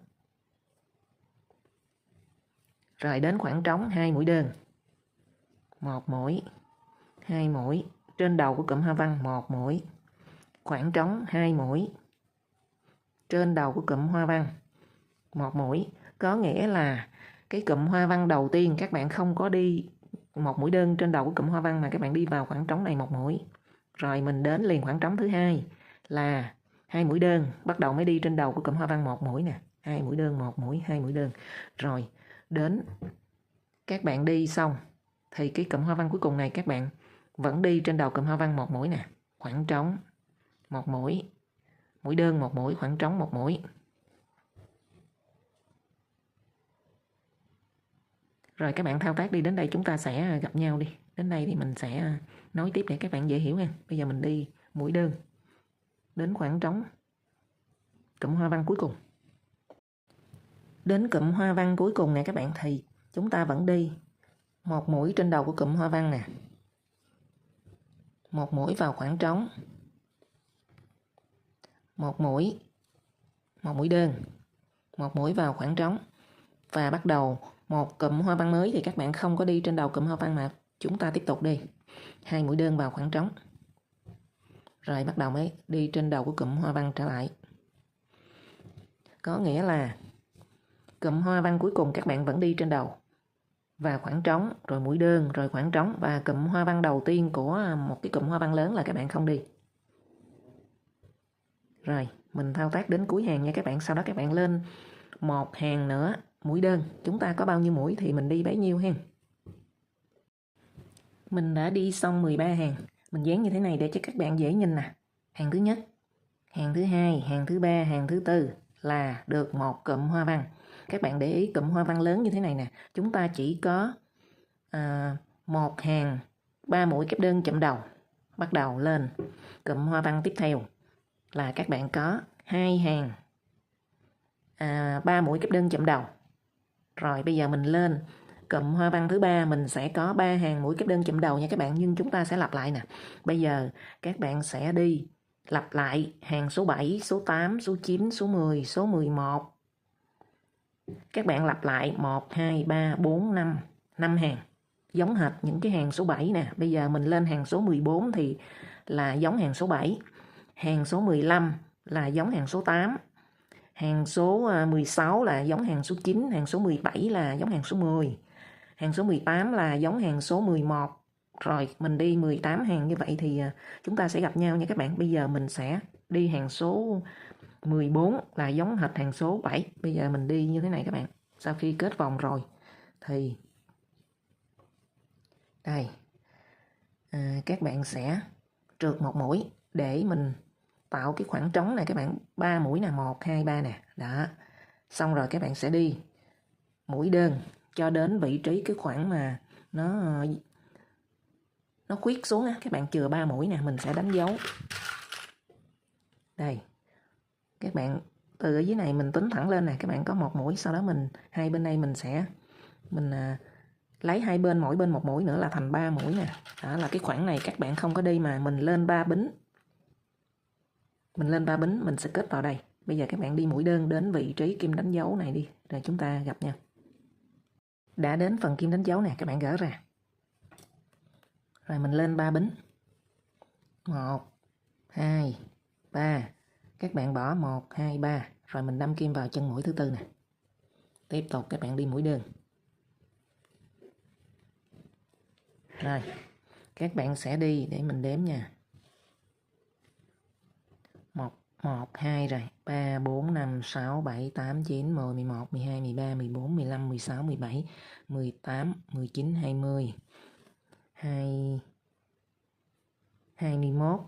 Rồi đến khoảng trống 2 mũi đơn. Một mũi, 2 mũi. Trên đầu của cụm hoa văn một mũi. Khoảng trống 2 mũi. Trên đầu của cụm hoa văn một mũi. Có nghĩa là cái cụm hoa văn đầu tiên các bạn không có đi một mũi đơn trên đầu của cụm hoa văn, mà các bạn đi vào khoảng trống này một mũi. Rồi mình đến liền khoảng trống thứ hai là 2 mũi đơn, bắt đầu mới đi trên đầu của cụm hoa văn một mũi nè. 2 mũi đơn, một mũi, 2 mũi đơn. Rồi đến các bạn đi xong thì cái cụm hoa văn cuối cùng này các bạn vẫn đi trên đầu cụm hoa văn một mũi nè. Khoảng trống một mũi, mũi đơn một mũi, khoảng trống một mũi. Rồi các bạn thao tác đi, đến đây chúng ta sẽ gặp nhau đi. Đến đây thì mình sẽ nói tiếp để các bạn dễ hiểu ha. Bây giờ mình đi mũi đơn đến khoảng trống cụm hoa văn cuối cùng. Đến cụm hoa văn cuối cùng này các bạn, thì chúng ta vẫn đi một mũi trên đầu của cụm hoa văn nè. Một mũi vào khoảng trống. Một mũi đơn. Một mũi vào khoảng trống. Và bắt đầu một cụm hoa văn mới thì các bạn không có đi trên đầu cụm hoa văn mà chúng ta tiếp tục đi 2 mũi đơn vào khoảng trống. Rồi bắt đầu mới đi trên đầu của cụm hoa văn trở lại. Có nghĩa là cụm hoa văn cuối cùng các bạn vẫn đi trên đầu và khoảng trống, rồi mũi đơn, rồi khoảng trống, và cụm hoa văn đầu tiên của một cái cụm hoa văn lớn là các bạn không đi. Rồi mình thao tác đến cuối hàng nha các bạn. Sau đó các bạn lên một hàng nữa mũi đơn. Chúng ta có bao nhiêu mũi thì mình đi bấy nhiêu ha. Mình đã đi xong 13 hàng. Mình dán như thế này để cho các bạn dễ nhìn nè. Hàng thứ nhất, hàng thứ hai, hàng thứ ba, hàng thứ tư là được một cụm hoa văn. Các bạn để ý cụm hoa văn lớn như thế này nè, chúng ta chỉ có một hàng 3 mũi kép đơn chụm đầu. Bắt đầu lên cụm hoa văn tiếp theo là các bạn có 2 hàng 3 mũi kép đơn chụm đầu. Rồi bây giờ mình lên cụm hoa văn thứ ba, mình sẽ có 3 hàng mũi kép đơn chụm đầu nha các bạn, nhưng chúng ta sẽ lặp lại nè. Bây giờ các bạn sẽ đi lặp lại hàng số 7, số 8, số 9, số 10, số 11. Các bạn lặp lại 1, 2, 3, 4, 5 hàng. giống hệt những cái hàng số 7 nè. Bây giờ mình lên hàng số 14 thì là giống hàng số 7. Hàng số 15 là giống hàng số 8. Hàng số 16 là giống hàng số 9. Hàng số 17 là giống hàng số 10. Hàng số 18 là giống hàng số 11. Rồi mình đi 18 hàng như vậy thì chúng ta sẽ gặp nhau nha các bạn. Bây giờ mình sẽ đi hàng số 14 là giống hệt hàng số 7. Bây giờ mình đi như thế này các bạn. Sau khi kết vòng rồi thì đây, các bạn sẽ trượt một mũi để mình tạo cái khoảng trống này các bạn. 3 mũi nè, 1, 2, 3 nè. Đó. Xong rồi các bạn sẽ đi mũi đơn cho đến vị trí cái khoảng mà nó khuyết xuống á. Các bạn chừa 3 mũi nè, mình sẽ đánh dấu. Đây. Các bạn từ ở dưới này mình tính thẳng lên nè, các bạn có một mũi, sau đó hai bên đây mình lấy hai bên, mỗi bên một mũi nữa là thành 3 mũi nè. Đó là cái khoảng này các bạn không có đi mà mình lên 3 bính. Mình lên 3 bính mình sẽ kết vào đây. Bây giờ các bạn đi mũi đơn đến vị trí kim đánh dấu này đi, rồi chúng ta gặp nhau. Đã đến phần kim đánh dấu nè, các bạn gỡ ra. Rồi mình lên 3 bính. 1, 2, 3. Các bạn bỏ 1, 2, 3. Rồi mình đâm kim vào chân mũi thứ tư nè. Tiếp tục các bạn đi mũi đơn. Rồi, các bạn sẽ đi để mình đếm nha. 1, 2 rồi, 3, 4, 5, 6, 7, 8, 9, 10, 11, 12, 13, 14, 15, 16, 17, 18, 19, 20, 21.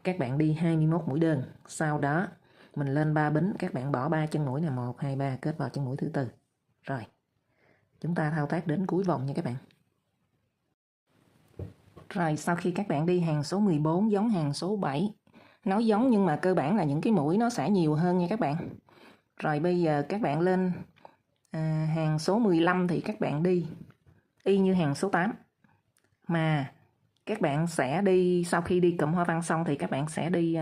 Các bạn đi 21 mũi đơn. Sau đó mình lên 3 bính, các bạn bỏ 3 chân mũi nè, 1, 2, 3, kết vào chân mũi thứ tư. Rồi, chúng ta thao tác đến cuối vòng nha các bạn. Rồi, sau khi các bạn đi hàng số 14 giống hàng số 7. Nói giống nhưng mà cơ bản là những cái mũi nó sẽ nhiều hơn nha các bạn. Rồi bây giờ các bạn lên hàng số 15 thì các bạn đi y như hàng số 8. Mà các bạn sẽ đi, sau khi đi cụm hoa văn xong thì các bạn sẽ đi,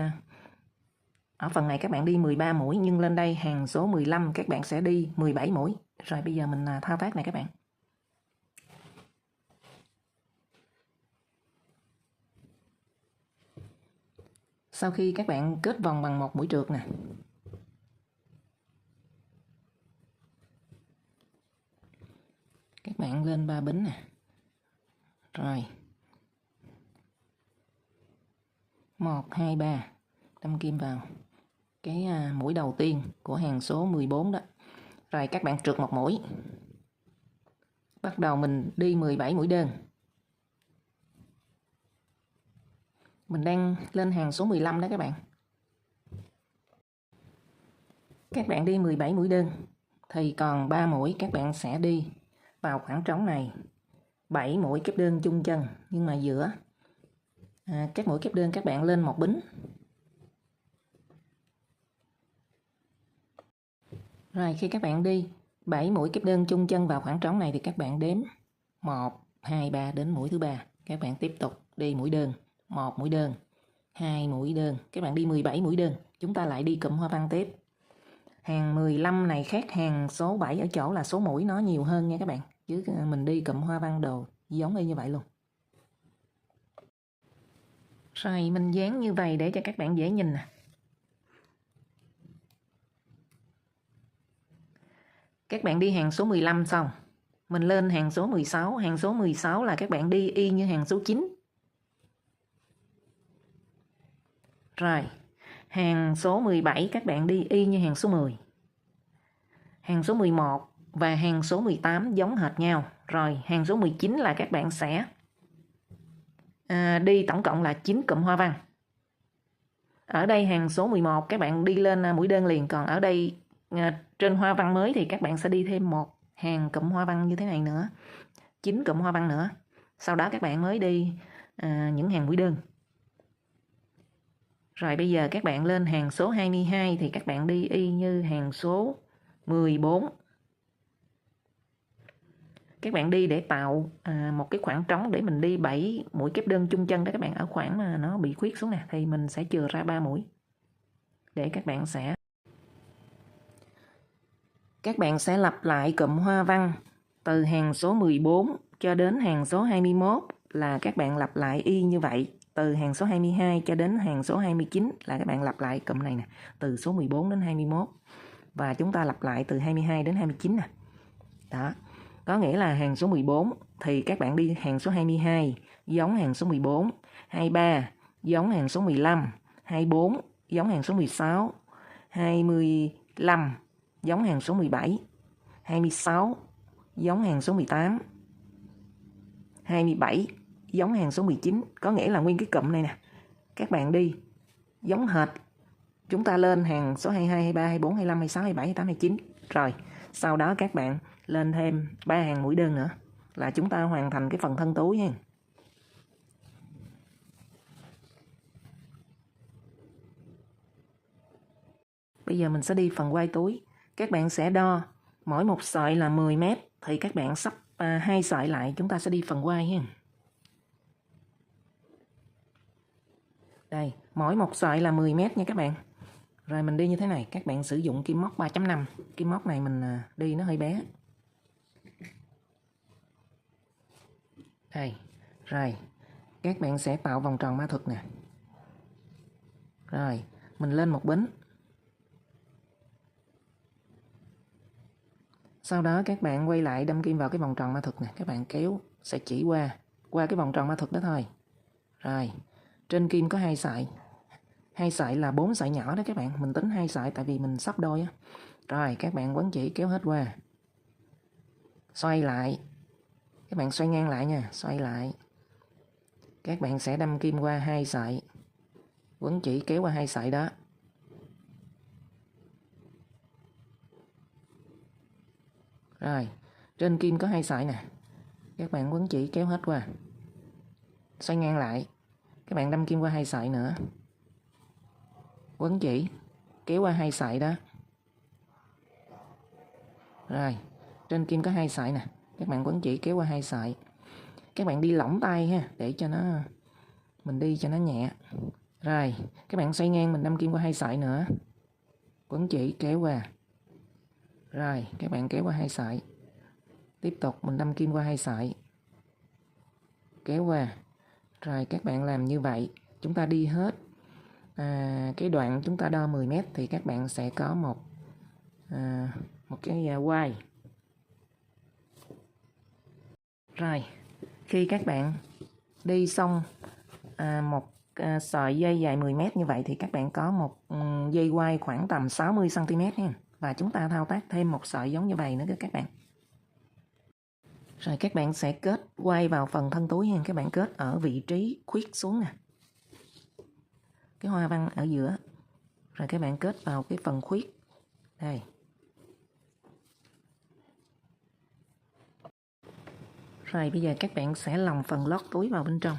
ở phần này các bạn đi 13 mũi, nhưng lên đây hàng số 15 các bạn sẽ đi 17 mũi. Rồi bây giờ mình thao tác này các bạn. Sau khi các bạn kết vòng bằng một mũi trượt nè, các bạn lên 3 bính nè. Rồi 1, 2, 3, đâm kim vào cái mũi đầu tiên của hàng số 14 đó. Rồi các bạn trượt một mũi. Bắt đầu mình đi 17 mũi đơn. Mình đang lên hàng số 15 đó các bạn. Các bạn đi 17 mũi đơn thì còn 3 mũi các bạn sẽ đi vào khoảng trống này. 7 mũi kép đơn chung chân, nhưng mà giữa các mũi kép đơn các bạn lên một bính. Rồi khi các bạn đi 7 mũi kép đơn chung chân vào khoảng trống này thì các bạn đếm 1, 2, 3 đến mũi thứ 3. Các bạn tiếp tục đi mũi đơn, 1 mũi đơn, 2 mũi đơn. Các bạn đi 17 mũi đơn. Chúng ta lại đi cụm hoa văn tiếp. Hàng 15 này khác hàng số 7 ở chỗ là số mũi nó nhiều hơn nha các bạn. Chứ mình đi cụm hoa văn đồ giống y như vậy luôn. Rồi mình dán như vậy để cho các bạn dễ nhìn nè. Các bạn đi hàng số 15 xong, mình lên hàng số 16. Hàng số 16 là các bạn đi y như hàng số 9. Rồi, hàng số 17 các bạn đi y như hàng số 10. Hàng số 11 và hàng số 18 giống hệt nhau. Rồi, hàng số 19 là các bạn sẽ đi tổng cộng là 9 cụm hoa văn. Ở đây hàng số 11 các bạn đi lên mũi đơn liền. Còn ở đây trên hoa văn mới thì các bạn sẽ đi thêm một hàng cụm hoa văn như thế này nữa. 9 cụm hoa văn nữa. Sau đó các bạn mới đi những hàng mũi đơn. Rồi bây giờ các bạn lên hàng số 22 thì các bạn đi y như hàng số 14. Các bạn đi để tạo một cái khoảng trống để mình đi 7 mũi kép đơn chung chân đó các bạn. Ở khoảng mà nó bị khuyết xuống nè thì mình sẽ chừa ra 3 mũi. Để các bạn sẽ lặp lại cụm hoa văn từ hàng số 14 cho đến hàng số 21 là các bạn lặp lại y như vậy. Từ hàng số 22 cho đến hàng số 29 là các bạn lặp lại cụm này nè, từ số 14 đến 21. Và chúng ta lặp lại từ 22 đến 29 nè. Đó. Có nghĩa là hàng số 14 thì các bạn đi hàng số 22 giống hàng số 14, 23 giống hàng số 15, 24 giống hàng số 16, 25 giống hàng số 17, 26 giống hàng số 18, 27 giống hàng số 19. Có nghĩa là nguyên cái cụm này nè, các bạn đi giống hệt. Chúng ta lên hàng số 22, 23, 24, 25, 26, 27, 28, 29. Rồi, sau đó các bạn lên thêm 3 hàng mũi đơn nữa là chúng ta hoàn thành cái phần thân túi nha. Bây giờ mình sẽ đi phần quay túi. Các bạn sẽ đo mỗi một sợi là 10 m thì các bạn sắp 2 sợi lại, chúng ta sẽ đi phần quay ha. Đây, mỗi một sợi là 10 m nha các bạn. Rồi mình đi như thế này, các bạn sử dụng kim móc 3.5. Kim móc này mình đi nó hơi bé. Đây, rồi các bạn sẽ tạo vòng tròn mã thuật nè. Rồi, mình lên một bính. Sau đó các bạn quay lại đâm kim vào cái vòng tròn mã thuật nè, các bạn kéo sẽ chỉ qua cái vòng tròn mã thuật đó thôi. Rồi, trên kim có 2 sợi. 2 sợi là 4 sợi nhỏ đó các bạn, mình tính 2 sợi tại vì mình sắp đôi á. Rồi, các bạn quấn chỉ kéo hết qua. Xoay lại. Các bạn xoay ngang lại nha, xoay lại. Các bạn sẽ đâm kim qua 2 sợi. Quấn chỉ kéo qua 2 sợi đó. Rồi, trên kim có 2 sợi nè. Các bạn quấn chỉ kéo hết qua. Xoay ngang lại. Các bạn đâm kim qua 2 sợi nữa. Quấn chỉ kéo qua 2 sợi đó. Rồi, trên kim có 2 sợi nè. Các bạn quấn chỉ kéo qua 2 sợi. Các bạn đi lỏng tay ha, để cho nó mình đi cho nó nhẹ. Rồi, các bạn xoay ngang mình đâm kim qua 2 sợi nữa. Quấn chỉ kéo qua. Rồi, các bạn kéo qua 2 sợi. Tiếp tục mình đâm kim qua 2 sợi. Kéo qua. Rồi các bạn làm như vậy, chúng ta đi hết cái đoạn chúng ta đo 10 m thì các bạn sẽ có một cái quay. Rồi, khi các bạn đi xong một sợi dây dài 10 m như vậy thì các bạn có một dây quay khoảng tầm 60 cm nha. Và chúng ta thao tác thêm một sợi giống như vậy nữa các bạn. Rồi các bạn sẽ kết quay vào phần thân túi nha. Các bạn kết ở vị trí khuyết xuống nè. Cái hoa văn ở giữa. Rồi các bạn kết vào cái phần khuyết. Đây. Rồi bây giờ các bạn sẽ lồng phần lót túi vào bên trong.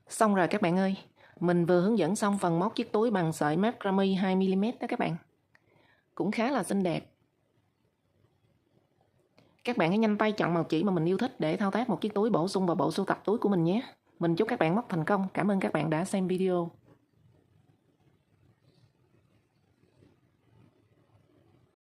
Xong rồi các bạn ơi. Mình vừa hướng dẫn xong phần móc chiếc túi bằng sợi macrame 2mm đó các bạn. Cũng khá là xinh đẹp. Các bạn hãy nhanh tay chọn màu chỉ mà mình yêu thích để thao tác một chiếc túi bổ sung vào bộ sưu tập túi của mình nhé. Mình chúc các bạn móc thành công. Cảm ơn các bạn đã xem video.